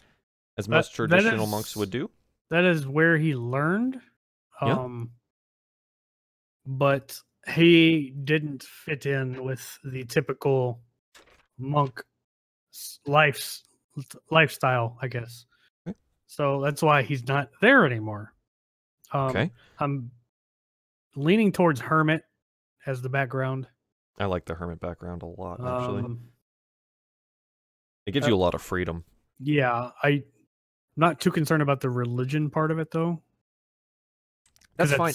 As most traditional monks would do? That is where he learned. Yeah. But he didn't fit in with the typical monk lifestyle, I guess. Okay. So that's why he's not there anymore. Okay. I'm leaning towards hermit as the background. I like the hermit background a lot, actually. It gives Uh, you a lot of freedom. Yeah, I'm not too concerned about the religion part of it, though. That's fine.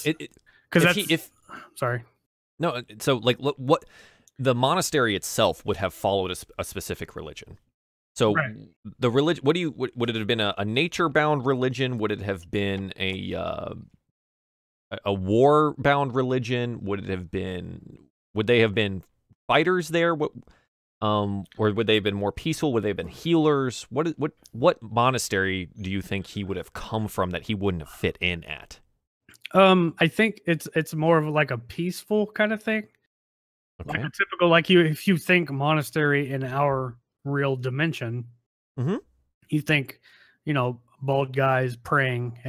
Sorry. No, so like what the monastery itself would have followed a specific religion. So right. The religion, would it have been a nature-bound religion? Would it have been a war-bound religion? Would they have been fighters there? Or would they have been more peaceful? Would they have been healers? What monastery do you think he would have come from that he wouldn't have fit in at? I think it's more of like a peaceful kind of thing. Okay. Like a typical, like if you think monastery in our real dimension, you think, bald guys praying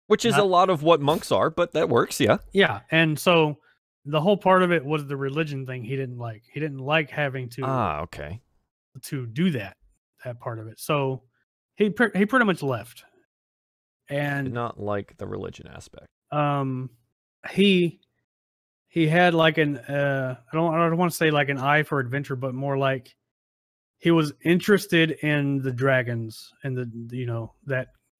which is a lot of what monks are, but that works, yeah. Yeah, and so the whole part of it was the religion thing he didn't like. He didn't like having to to do that part of it. So he pretty much left. And did not like the religion aspect. He had like an I don't want to say like an eye for adventure, but more like he was interested in the dragons and the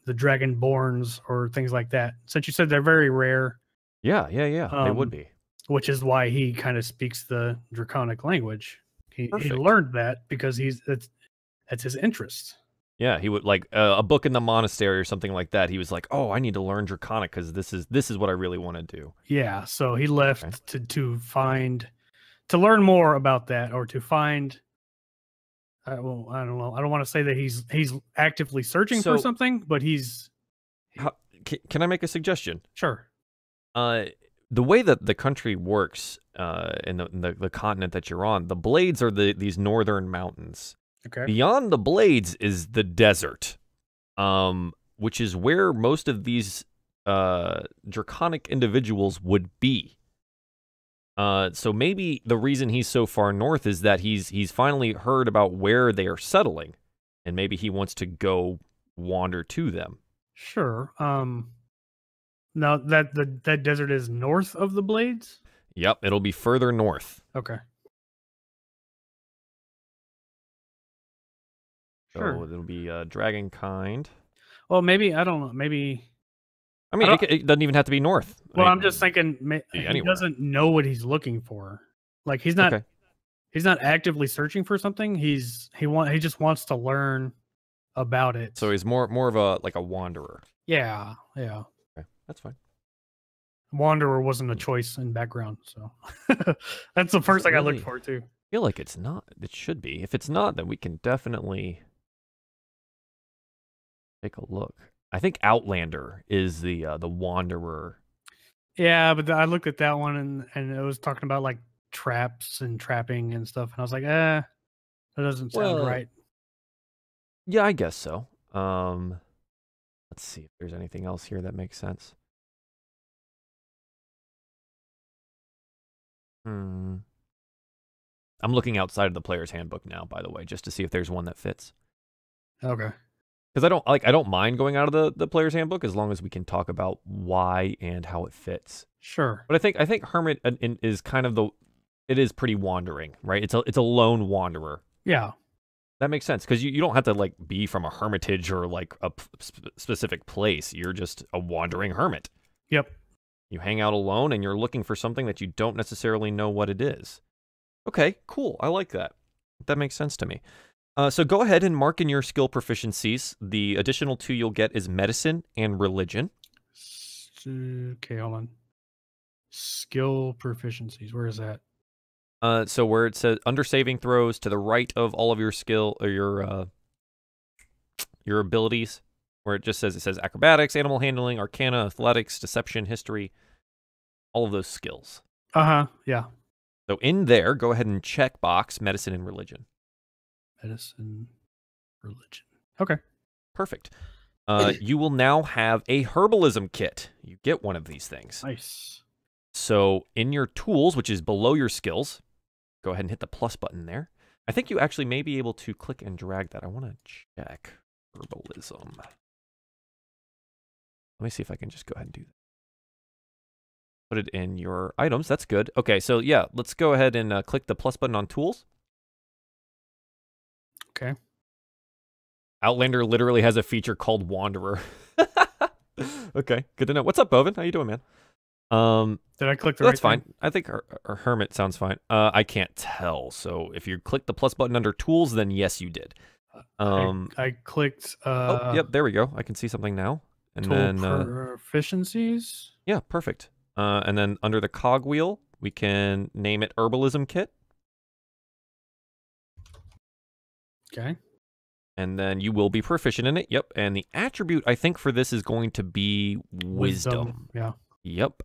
the dragonborns or things like that. Since you said they're very rare. Yeah, they would be. Which is why he kind of speaks the draconic language. He learned that because that's his interest. Yeah, he would like a book in the monastery or something like that. He was like, "Oh, I need to learn Draconic because this is what I really want to do." Yeah, so he left to learn more about that, or to find. Well, I don't know. I don't want to say that he's actively searching for something, but he's. Can I make a suggestion? Sure. The way that the country works, in the continent that you're on, the Blades are these northern mountains. Okay. Beyond the Blades is the desert, which is where most of these draconic individuals would be. So maybe the reason he's so far north is that he's finally heard about where they are settling, and maybe he wants to go wander to them. Sure. Now that desert is north of the Blades? Yep, it'll be further north. Okay. Sure. So it'll be Dragonkind. Well, maybe, I don't know. Maybe. I mean, it doesn't even have to be north. Well, I'm just thinking he doesn't know what he's looking for. Like he's not actively searching for something. He just wants to learn about it. So he's more of a wanderer. Yeah. Okay, that's fine. Wanderer wasn't a choice in background, so that's the first thing I looked for too. I feel like it's not. It should be. If it's not, then we can definitely take a look. I think Outlander is the Wanderer. Yeah, but I looked at that one and it was talking about like traps and trapping and stuff, and I was like, that doesn't sound right. Yeah, I guess so. Let's see if there's anything else here that makes sense. I'm looking outside of the player's handbook now, by the way, just to see if there's one that fits. Okay. Because I don't mind going out of the player's handbook as long as we can talk about why and how it fits. Sure. But I think Hermit is kind of it is pretty wandering, right? It's a lone wanderer. Yeah. That makes sense because you don't have to like be from a hermitage or like a specific place. You're just a wandering hermit. Yep. You hang out alone and you're looking for something that you don't necessarily know what it is. Okay, cool. I like that. That makes sense to me. So go ahead and mark in your skill proficiencies. The additional 2 you'll get is medicine and religion. Okay, hold on. Skill proficiencies. Where is that? So where it says under saving throws to the right of all of your skill or your abilities, where it says acrobatics, animal handling, arcana, athletics, deception, history, all of those skills. Yeah. So in there, go ahead and check box medicine and religion. Medicine, religion. Okay. Perfect. You will now have a herbalism kit. You get one of these things. Nice. So in your tools, which is below your skills, go ahead and hit the plus button there. I think you actually may be able to click and drag that. I want to check herbalism. Let me see if I can just go ahead and do that. Put it in your items. That's good. Okay, so yeah, let's go ahead and click the plus button on tools. Okay. Outlander literally has a feature called Wanderer. Okay, good to know. What's up, Bovin? How you doing, man? Did I click the That's right fine. I think our hermit sounds fine. I can't tell. So if you click the plus button under tools, then yes, you did. I clicked. Oh, yep, there we go. I can see something now. And tool then proficiencies. Yeah, perfect. And then under the cog wheel, we can name it Herbalism Kit. Okay. And then you will be proficient in it. Yep. And the attribute, I think, for this is going to be Wisdom. Yeah. Yep.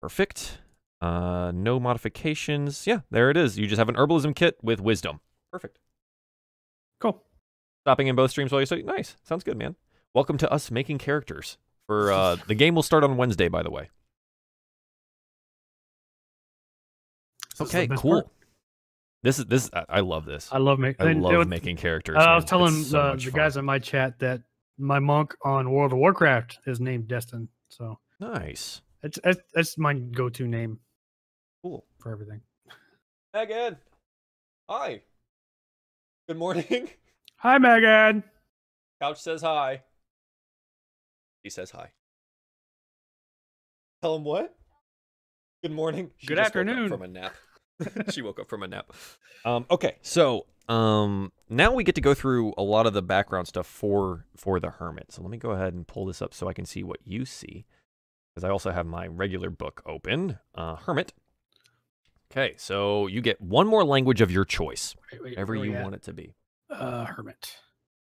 Perfect. No modifications. Yeah, there it is. You just have an Herbalism Kit with Wisdom. Perfect. Cool. Stopping in both streams while you say, nice. Sounds good, man. Welcome to us making characters. For the game will start on Wednesday, by the way. Okay, cool. Part. This I love this. I love making characters. I was telling the guys in my chat that my monk on World of Warcraft is named Destin. So nice. That's my go-to name. Cool for everything. Megan, hi. Good morning. Hi, Megan. Couch says hi. He says hi. Tell him what? Good morning. Good afternoon. Woke up from a nap. She woke up from a nap. Okay, so Now we get to go through a lot of the background stuff for the hermit. So let me go ahead and pull this up so I can see what you see, because I also have my regular book open. Hermit. Okay, so you get one more language of your choice, whatever you want it to be. Hermit.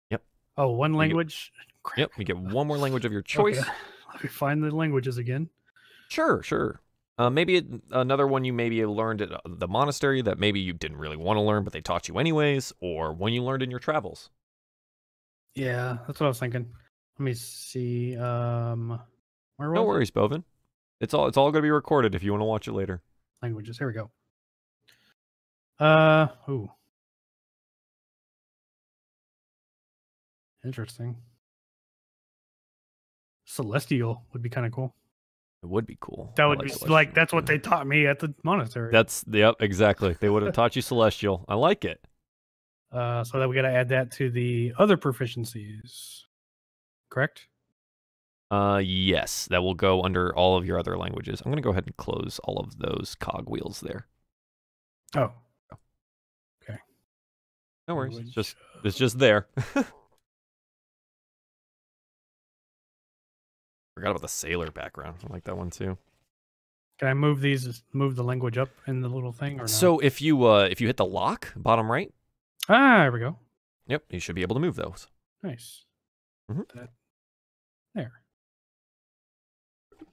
Yep. Oh, one language? Yep, you get one more language of your choice. Okay. Let me find the languages again. Sure. Maybe another one you maybe learned at the monastery that maybe you didn't really want to learn, but they taught you anyways, or one you learned in your travels. Yeah, that's what I was thinking. Let me see. Where was No worries, Bovin. It's all going to be recorded if you want to watch it later. Languages. Here we go. Ooh. Interesting. Celestial would be kind of cool. It would be cool. That would be like that's what they taught me at the monastery. Yep, exactly. They would have taught you Celestial. I like it. So that we got to add that to the other proficiencies. Correct? Yes, that will go under all of your other languages. I'm going to go ahead and close all of those cogwheels there. Oh. Okay. No worries. It's just there. Forgot about the sailor background. I like that one too. Can I move the language up in the little thing or no? So if you hit the lock, bottom right. There we go. Yep, you should be able to move those. Nice. There.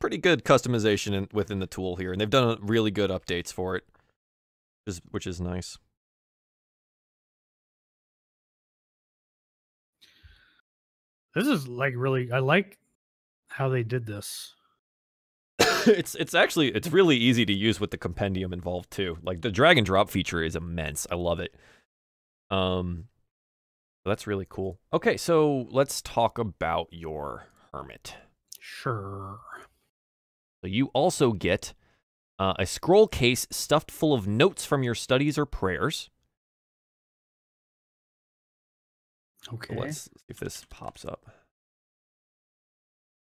Pretty good customization within the tool here, and they've done really good updates for it, which is nice. This is like really, I like how they did this. It's really easy to use with the compendium involved too. Like the drag and drop feature is immense. I love it. That's really cool. Okay, so let's talk about your hermit. Sure. So you also get a scroll case stuffed full of notes from your studies or prayers. Okay. So let's see if this pops up.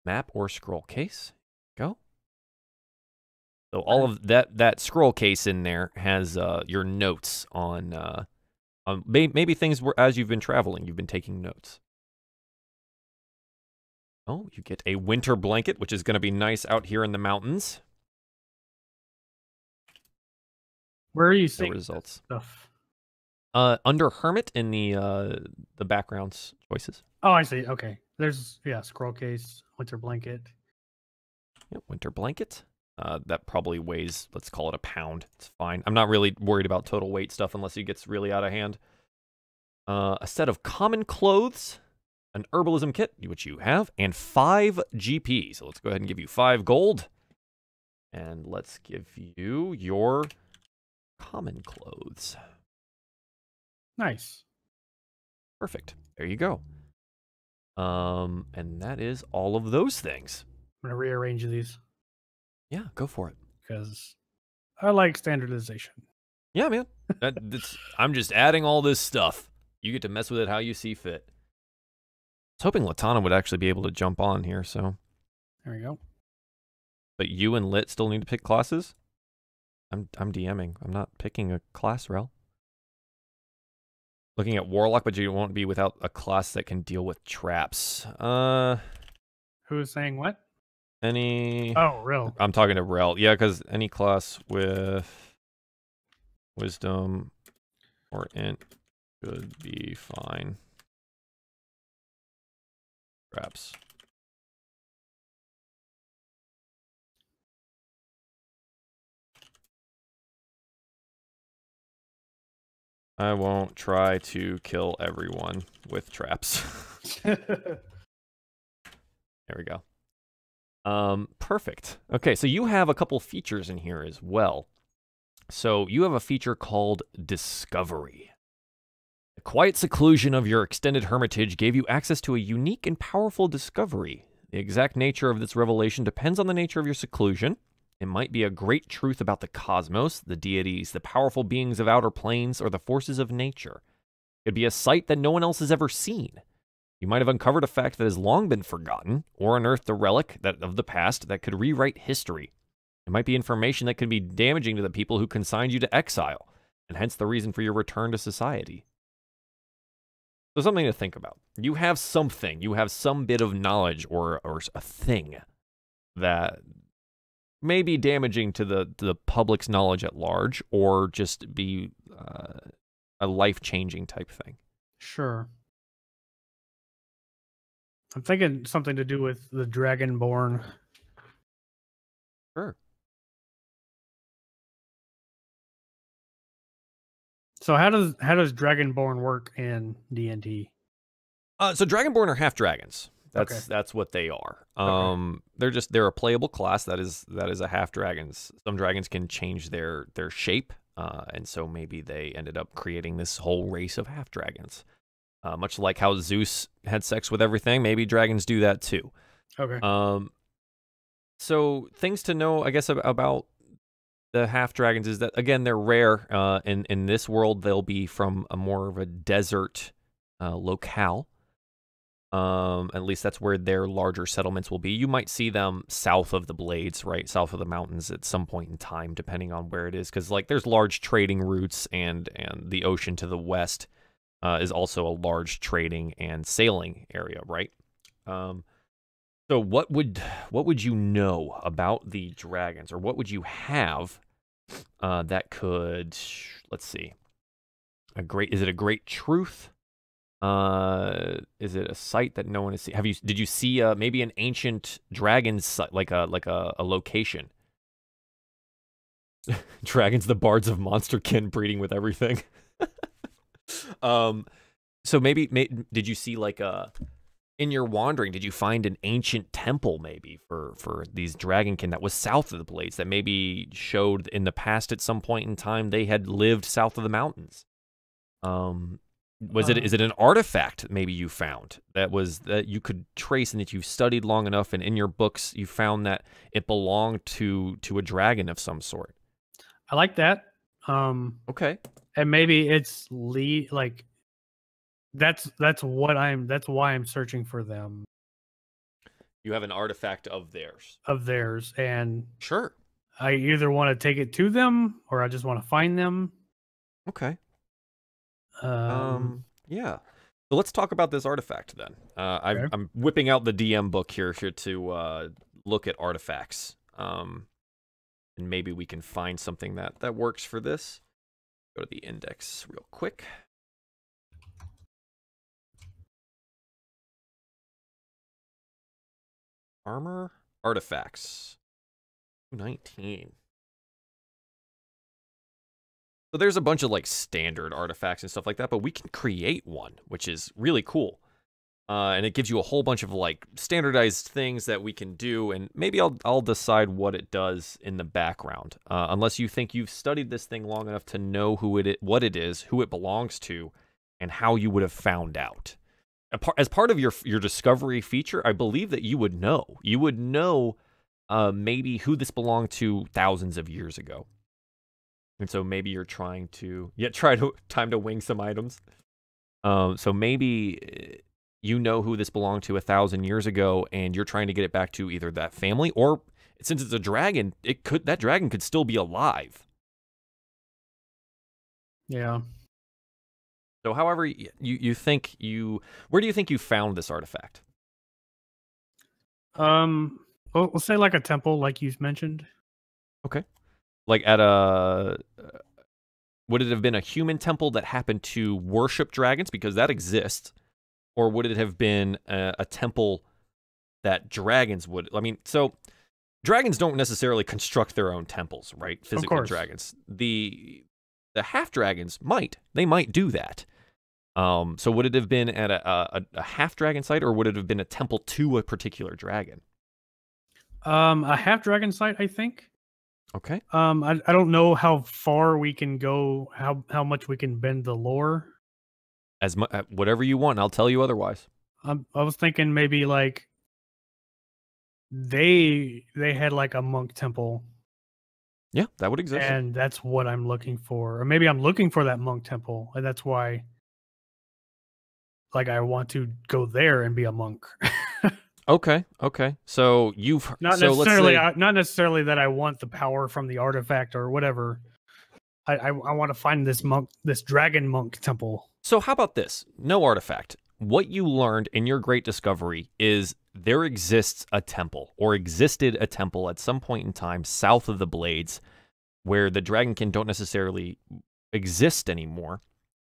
Map or scroll case. Go. So all of that scroll case in there has your notes on maybe things where as you've been traveling, you've been taking notes. Oh, you get a winter blanket, which is going to be nice out here in the mountains. Where are you seeing results? Stuff? Under hermit in the backgrounds choices. Oh, I see. Okay. There's scroll case, winter blanket. Yeah, winter blanket. That probably weighs, let's call it a pound. It's fine. I'm not really worried about total weight stuff unless it gets really out of hand. A set of common clothes, an herbalism kit, which you have, and 5 GP. So let's go ahead and give you 5 gold. And let's give you your common clothes. Nice. Perfect. There you go. And that is all of those things. I'm gonna rearrange these. Yeah, go for it. Because I like standardization. Yeah, man. I'm just adding all this stuff. You get to mess with it how you see fit. I was hoping Latana would actually be able to jump on here, so. There we go. But you and Lit still need to pick classes? I'm DMing. I'm not picking a class, Rel. Looking at Warlock, but you won't be without a class that can deal with traps. Who's saying what? Any... Oh, Rel. I'm talking to Rel. Yeah, because any class with Wisdom or Int should be fine. Traps. I won't try to kill everyone with traps. There we go. Perfect. Okay, so you have a couple features in here as well. So you have a feature called Discovery. The quiet seclusion of your extended hermitage gave you access to a unique and powerful discovery. The exact nature of this revelation depends on the nature of your seclusion. It might be a great truth about the cosmos, the deities, the powerful beings of outer planes, or the forces of nature. It could be a sight that no one else has ever seen. You might have uncovered a fact that has long been forgotten, or unearthed a relic of the past that could rewrite history. It might be information that could be damaging to the people who consigned you to exile, and hence the reason for your return to society. So something to think about. You have something, you have some bit of knowledge or a thing that may be damaging to the public's knowledge at large, or just be a life-changing type thing. Sure. I'm thinking something to do with the Dragonborn. Sure. So how does Dragonborn work in D&D? So Dragonborn are half dragons. That's Okay. what they are. Okay. They're a playable class that is a half dragons. Some dragons can change their shape, and so maybe they ended up creating this whole race of half dragons. Much like how Zeus had sex with everything, maybe dragons do that too. Okay. So things to know, I guess, about the half dragons is that, again, they're rare. In this world, they'll be from a more of a desert locale. At least that's where their larger settlements will be. You might see them south of the Blades, right? South of the mountains at some point in time, depending on where it is. Because, like, there's large trading routes, and the ocean to the west is also a large trading and sailing area, right? So what would you know about the dragons, or what would you have that could, let's see, is it a great truth? Is it a site that no one has seen? Did you see maybe an ancient dragon site, like a location? Dragons, the bards of monsterkin, breeding with everything. So maybe did you see, like, in your wandering, did you find an ancient temple maybe for these dragonkin that was south of the Blades, that maybe showed in the past at some point in time they had lived south of the mountains? Is it an artifact maybe you found that you could trace, and that you've studied long enough, and in your books you found that it belonged to a dragon of some sort? I like that. Okay. And maybe it's like that's why I'm searching for them. You have an artifact of theirs. And sure, I either want to take it to them, or I just want to find them. Okay. Um, Yeah. So let's talk about this artifact then. Okay. I'm whipping out the DM book here to look at artifacts. And maybe we can find something that works for this. Go to the index real quick. Armor artifacts. 219. So there's a bunch of, like, standard artifacts and stuff like that, but we can create one, which is really cool. And it gives you a whole bunch of, like, standardized things that we can do, and maybe I'll decide what it does in the background. Unless you think you've studied this thing long enough to know what it is, who it belongs to, and how you would have found out. As part of your discovery feature, I believe that you would know. You would know maybe who this belonged to thousands of years ago. And so maybe you're trying to time to wing some items. So maybe you know who this belonged to 1,000 years ago, and you're trying to get it back to either that family, or since it's a dragon, that dragon could still be alive. Yeah. So however you think where do you think you found this artifact? We'll say like a temple, like you mentioned. Okay. Like would it have been a human temple that happened to worship dragons, because that exists? Or would it have been a temple that dragons would... I mean, so dragons don't necessarily construct their own temples, right? Physical dragons. The half-dragons might. They might do that. So would it have been at a half-dragon site, or would it have been a temple to a particular dragon? A half-dragon site, I think. Okay. I don't know how far we can go, how much we can bend the lore. Whatever you want, I'll tell you otherwise. I was thinking maybe like they had like a monk temple. Yeah, that would exist. And that's what I'm looking for. Or maybe I'm looking for that monk temple, and that's why, like, I want to go there and be a monk. Okay. So not necessarily that I want the power from the artifact or whatever. I want to find this dragon monk temple. So how about this? No artifact. What you learned in your great discovery is there exists a temple, or existed a temple at some point in time south of the Blades, where the Dragonkin don't necessarily exist anymore,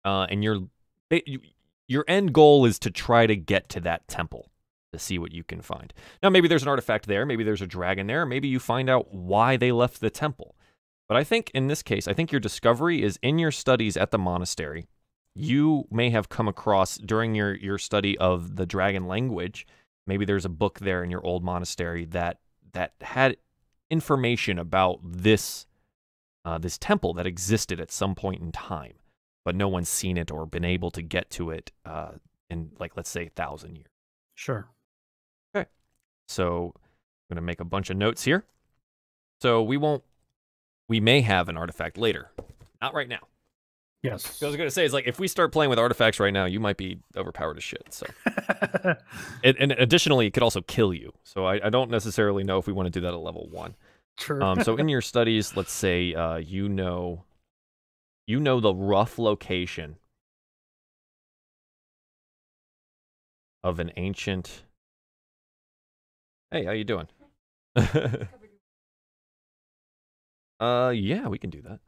and your end goal is to try to get to that temple to see what you can find. Now, maybe there's an artifact there, maybe there's a dragon there, maybe you find out why they left the temple. But I think in this case, I think your discovery is in your studies at the monastery. You may have come across, during your study of the dragon language, maybe there's a book there in your old monastery that had information about this temple that existed at some point in time, but no one's seen it or been able to get to it in, like, let's say 1,000 years. Sure. Okay. So I'm going to make a bunch of notes here. So we may have an artifact later. Not right now. Yes. So I was going to say, it's like, if we start playing with artifacts right now, you might be overpowered as shit. So, and additionally, it could also kill you. So I don't necessarily know if we want to do that at level 1. Sure. So in your studies, let's say you know the rough location of an ancient. Hey, how you doing? Yeah, we can do that.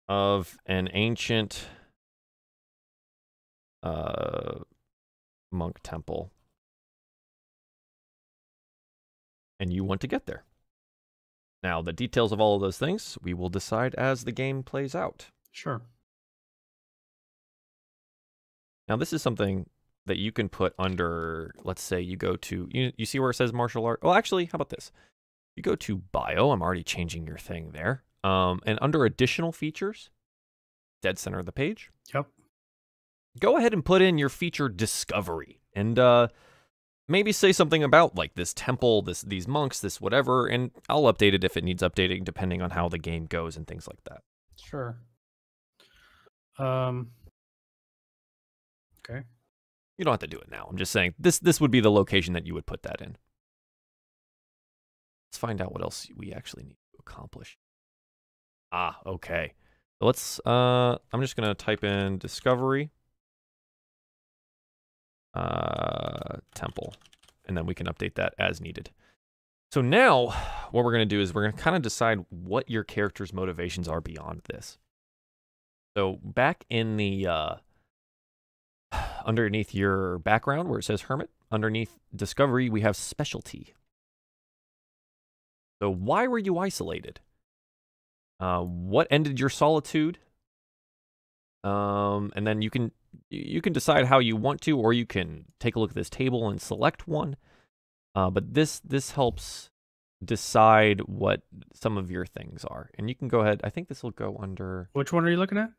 Of an ancient monk temple, and you want to get there. Now, the details of all of those things, we will decide as the game plays out. Sure. Now, this is something that you can put under, let's say you go to, you see where it says martial art? Well, actually, how about this? You go to bio, I'm already changing your thing there. And under additional features, dead center of the page. Yep. Go ahead and put in your feature discovery, and maybe say something about, like, this temple, these monks, this whatever, and I'll update it if it needs updating, depending on how the game goes and things like that. Sure. Okay. You don't have to do it now. I'm just saying this would be the location that you would put that in. Let's find out what else we actually need to accomplish. Ah, okay. So let's, I'm just going to type in discovery, temple, and then we can update that as needed. So now what we're going to do is we're going to kind of decide what your character's motivations are beyond this. So back in the, underneath your background where it says hermit, underneath discovery, we have specialty. So why were you isolated? What ended your solitude? And then you can decide how you want to, or you can take a look at this table and select one. But this helps decide what some of your things are. And you can go ahead. I think this will go under. Which one are you looking at?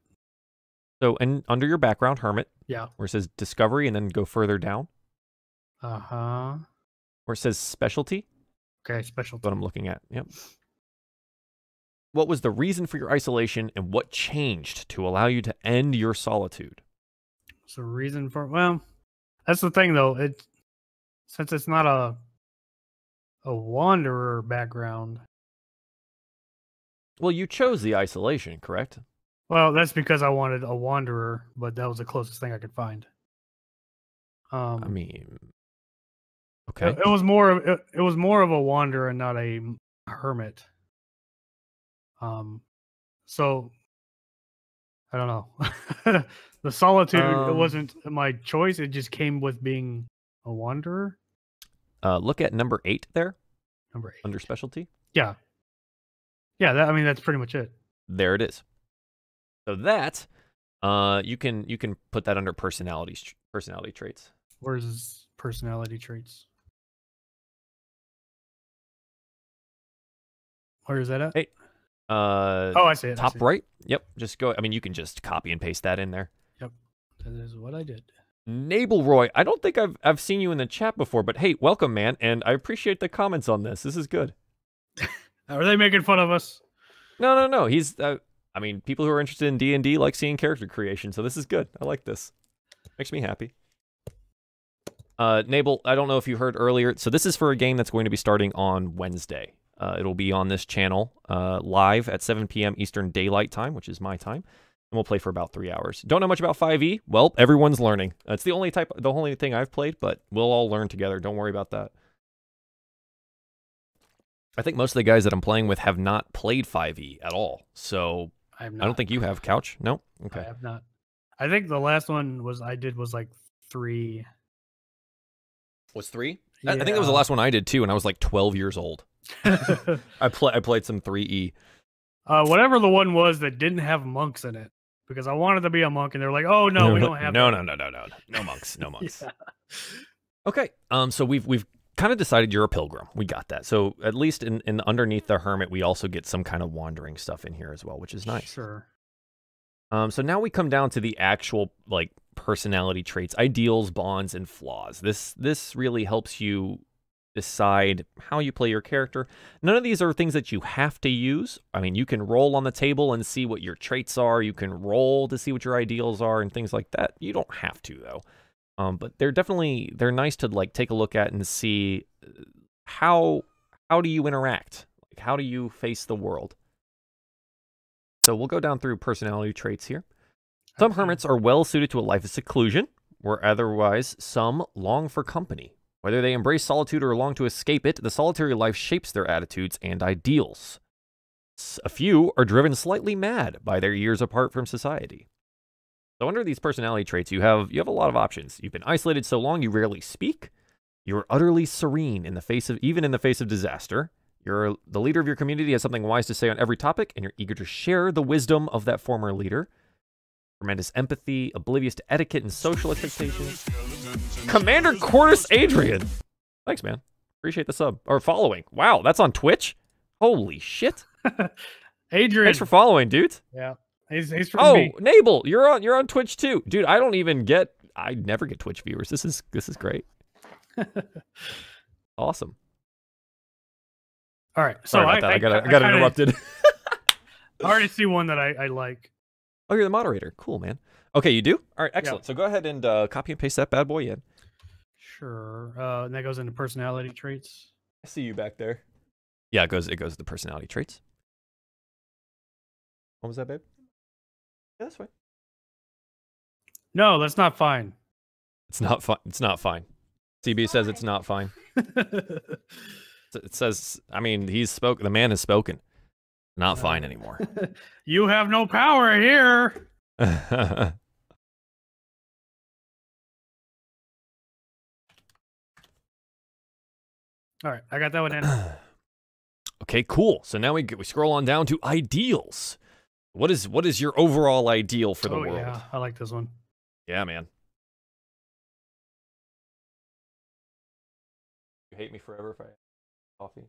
So, and under your background, hermit. Yeah. Where it says discovery, and then go further down. Uh-huh. Where it says specialty. Okay, specialty. What I'm looking at. Yep. What was the reason for your isolation, and what changed to allow you to end your solitude? So reason for, well, that's the thing though. Since it's not a wanderer background. Well, you chose the isolation, correct? Well, that's because I wanted a wanderer, but that was the closest thing I could find. I mean, okay. It was more of a wanderer and not a hermit. So I don't know. The solitude, it wasn't my choice. It just came with being a wanderer. Look at number 8 there. Number 8 under specialty. Yeah. Yeah. I mean, that's pretty much it. There it is. So that you can put that under personality traits. Where's personality traits? Where is that at? Hey. Oh, I see it. Top right. Yep. Just go. I mean, you can just copy and paste that in there. Yep. That is what I did. Nabelroy, I don't think I've seen you in the chat before, but hey, welcome, man, and I appreciate the comments on this. This is good. Are they making fun of us? No. He's. I mean, people who are interested in D&D like seeing character creation, so this is good. I like this. Makes me happy. Nabel, I don't know if you heard earlier. So this is for a game that's going to be starting on Wednesday. It'll be on this channel live at 7 p.m. Eastern Daylight Time, which is my time. And we'll play for about 3 hours. Don't know much about 5e? Well, everyone's learning. That's the only thing I've played, but we'll all learn together. Don't worry about that. I think most of the guys that I'm playing with have not played 5e at all. So I don't think you have, Couch. No? Okay. I have not. I think the last one I did was like 3. Was 3? Yeah. I think it was the last one I did too, and I was like 12 years old. I played some 3e. Whatever the one was that didn't have monks in it, because I wanted to be a monk, and they're like, "Oh no, we don't have no monks, no monks." Yeah. Okay, so we've kind of decided you're a pilgrim. We got that. So at least in underneath the hermit, we also get some kind of wandering stuff in here as well, which is nice. Sure. So now we come down to the actual like personality traits, ideals, bonds, and flaws. This really helps you decide how you play your character. None of these are things that you have to use. I mean, you can roll on the table and see what your traits are. You can roll to see what your ideals are and things like that. You don't have to though. But they're nice to like take a look at and see how do you interact? Like, how do you face the world? So we'll go down through personality traits here. Some hermits are well suited to a life of seclusion, where otherwise some long for company. Whether they embrace solitude or long to escape it, the solitary life shapes their attitudes and ideals. A few are driven slightly mad by their years apart from society. So under these personality traits, you have a lot of options. You've been isolated so long you rarely speak. You're utterly serene in the face of disaster. You're the leader of your community, has something wise to say on every topic, and you're eager to share the wisdom of that former leader. Tremendous empathy, oblivious to etiquette and social expectations. Commander Cordus Adrian. Thanks, man. Appreciate the sub. Or following. Wow, that's on Twitch? Holy shit. Adrian. Thanks for following, dude. Yeah. He's from me. Oh, Nabel, you're on Twitch too. Dude, I never get Twitch viewers. This is great. Awesome. All right. So I got interrupted. I already see one that I like. Oh, you're the moderator. Cool, man. Okay, you do? All right, excellent. Yeah. So go ahead and copy and paste that bad boy in. Sure. And that goes into personality traits. I see you back there. Yeah, it goes to the personality traits. What was that, babe? Yeah, that's fine. No, that's not fine. It's not fine. It's not fine. CB says it's not fine. It says, I mean, the man has spoken. Not fine anymore. You have no power here. All right, I got that one in. Okay, cool. So now we scroll on down to ideals. What is your overall ideal for the world? Yeah, I like this one. Yeah, man. You hate me forever if I have coffee?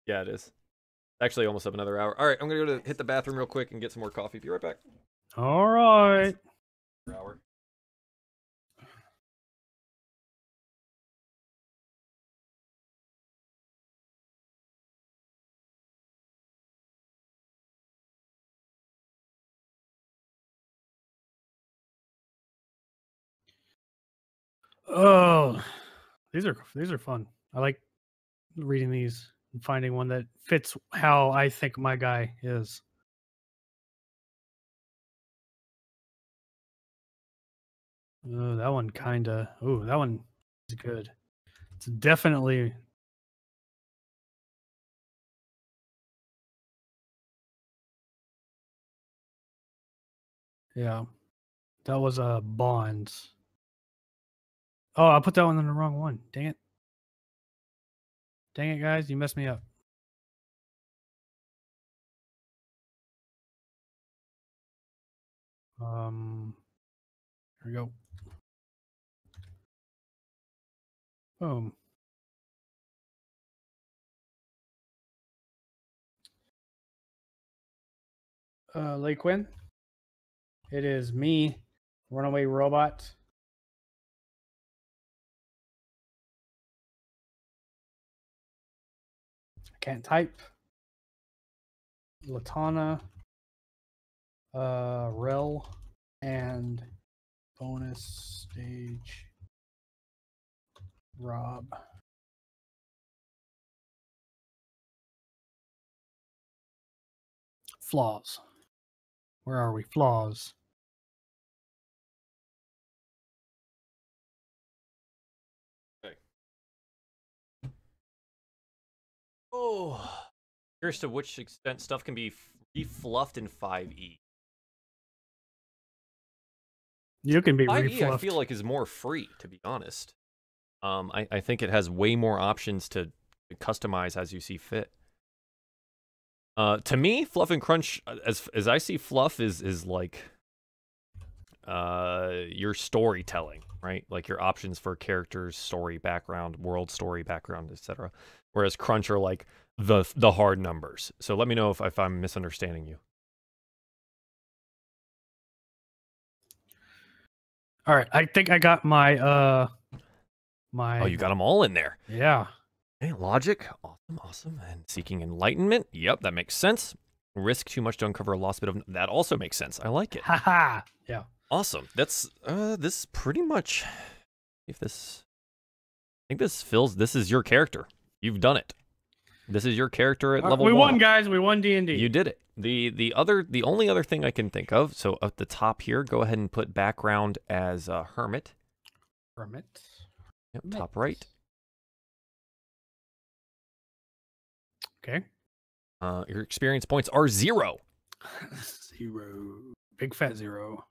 Yeah, it is. Actually, almost up another hour. All right, I'm going to go hit the bathroom real quick and get some more coffee. Be right back. All right. Hour. Oh, these are fun. I like reading these and finding one that fits how I think my guy is. Oh, that one kinda. Oh, that one is good. It's definitely. Yeah, that was Bonds. Oh, I put that one in the wrong one. Dang it. Dang it, guys. You messed me up. Here we go. Boom. Lei Quinn. It is me, runaway robot. I can't type. Latana, Rel, and bonus stage Rob. Flaws. Where are we? Flaws. Oh, curious to which extent stuff can be refluffed in 5e. You can be 5e, refluffed. I feel like is more free, to be honest. I think it has way more options to customize as you see fit. To me, fluff and crunch, as I see fluff, is like your storytelling, right? Like your options for characters, story background, world story background, etc. Whereas crunch are like the hard numbers. So let me know if I'm misunderstanding you. All right, I think I got my my. Oh, you got them all in there. Yeah. Okay, logic, awesome. And seeking enlightenment, yep, that makes sense. Risk too much to uncover a lost bit of, that also makes sense. I like it. Haha. Yeah. Awesome. That's this pretty much. If this, I think this fills. This is your character. You've done it. This is your character at level 1. We won, guys. We won D&D. You did it. The only other thing I can think of. So at the top here, go ahead and put background as hermit. Hermit. Yep, top right. Okay. Your experience points are 0. 0. Big fat 0.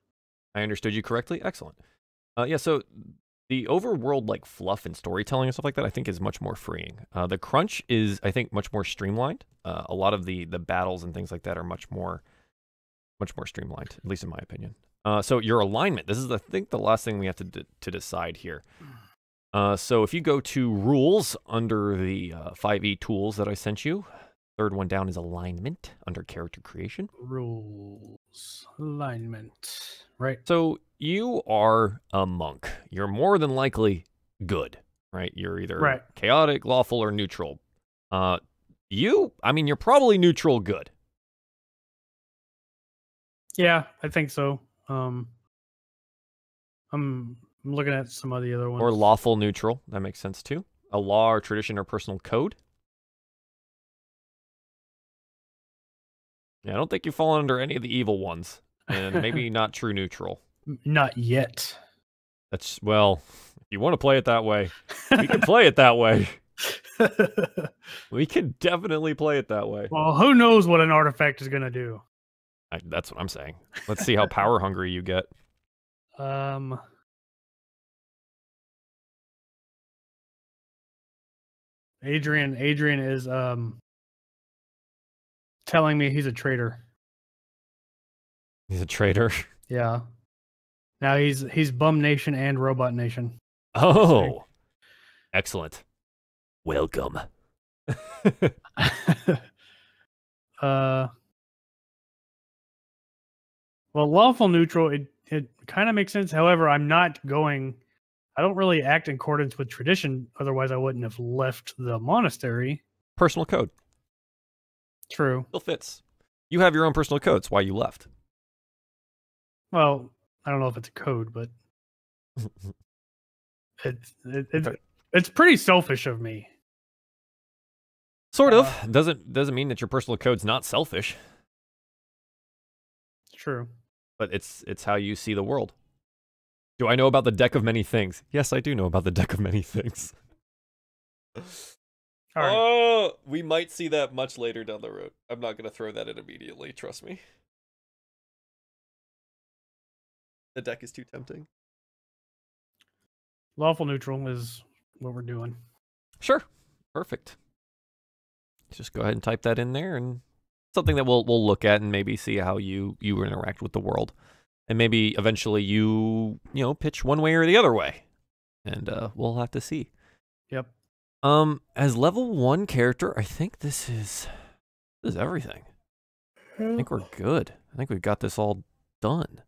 I understood you correctly. Excellent. Yeah. So the overworld like fluff and storytelling and stuff like that, I think, is much more freeing. The crunch is, I think, much more streamlined. A lot of the battles and things like that are much more streamlined, at least in my opinion. So your alignment. This is, I think, the last thing we have to decide here. So if you go to rules under the 5e tools that I sent you, third one down is alignment under character creation. Rules. Alignment. Right. So you are a monk. You're more than likely good, right? You're either chaotic, lawful, or neutral. I mean, you're probably neutral good. Yeah, I think so. I'm looking at some of the other ones. Or lawful neutral. That makes sense too. A law or tradition or personal code. Yeah, I don't think you fall under any of the evil ones. And maybe not true neutral. Not yet. That's, well, if you want to play it that way, we can play it that way. We can definitely play it that way. Well, who knows what an artifact is going to do? That's what I'm saying. Let's see how power hungry you get. Adrian is telling me he's a traitor. He's a traitor? Yeah. Now he's Bum Nation and Robot Nation. Oh. Excellent. Welcome. Well, lawful neutral, it kind of makes sense. However, I don't really act in accordance with tradition. Otherwise, I wouldn't have left the monastery. Personal code. True. Still fits. You have your own personal code. It's why you left. Well, I don't know if it's a code, but it's pretty selfish of me. Sort of. Doesn't mean that your personal code's not selfish. True. But it's how you see the world. Do I know about the deck of many things? Yes, I do know about the deck of many things. All right. Oh, we might see that much later down the road. I'm not going to throw that in immediately, trust me. The deck is too tempting. Lawful neutral is what we're doing. Sure. Perfect. Just go ahead and type that in there, and something that we'll look at and maybe see how you interact with the world. And maybe eventually you pitch one way or the other way. And we'll have to see. Yep. As level 1 character, I think this is everything. I think we're good. I think we've got this all done.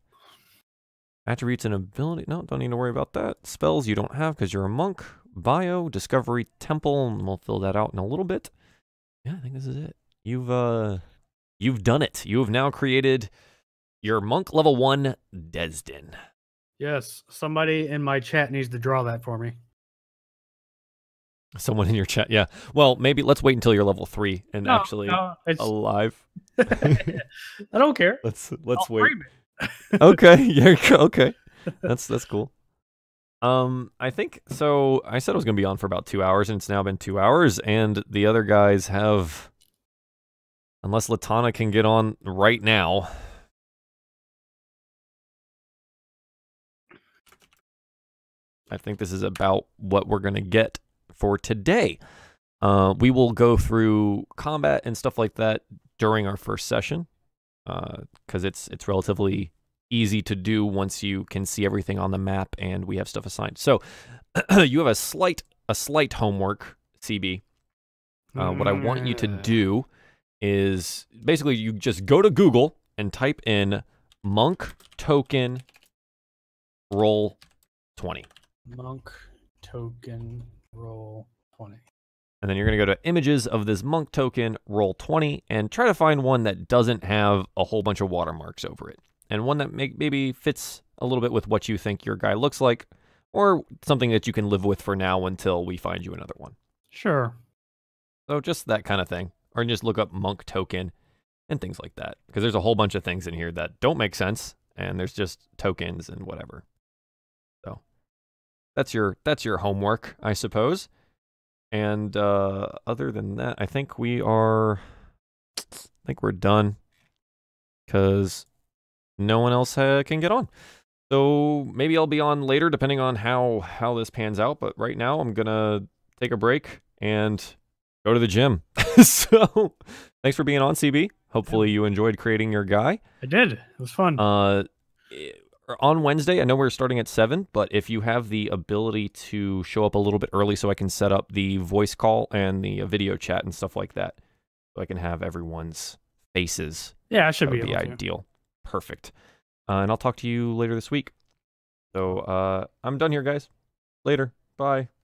Attributes and ability. No, don't need to worry about that. Spells you don't have because you're a monk. Bio, discovery, temple, and we'll fill that out in a little bit. Yeah, I think this is it. You've done it. You have now created your monk level 1 Desden. Yes, somebody in my chat needs to draw that for me. Someone in your chat, yeah. Well, maybe let's wait until you're level 3 and actually alive. I don't care. Let's I'll wait. frame it. Okay, yeah, okay. That's cool. I think so. I said I was gonna be on for about 2 hours, and it's now been 2 hours, and the other guys have, unless Latana can get on right now. I think this is about what we're gonna get for today. We will go through combat and stuff like that during our first session, because it's relatively easy to do once you can see everything on the map and we have stuff assigned. So you have a slight homework, CB. What I want you to do is basically you just go to Google and type in monk token roll 20. Monk token roll 20. And then you're going to go to images of this monk token roll 20 and try to find one that doesn't have a whole bunch of watermarks over it. And one that maybe fits a little bit with what you think your guy looks like, or something that you can live with for now until we find you another one. Sure. So just that kind of thing. Or just look up monk token and things like that. Because there's a whole bunch of things in here that don't make sense, and there's just tokens and whatever. So that's your homework, I suppose. And other than that, I think we're done. Because no one else can get on. So maybe I'll be on later depending on how this pans out. But right now I'm going to take a break and go to the gym. So thanks for being on, CB. Hopefully you enjoyed creating your guy. I did. It was fun. On Wednesday, I know we're starting at 7, but if you have the ability to show up a little bit early so I can set up the voice call and the video chat and stuff like that, so I can have everyone's faces. Yeah, I should be ideal. Perfect. And I'll talk to you later this week. So I'm done here, guys. Later. Bye.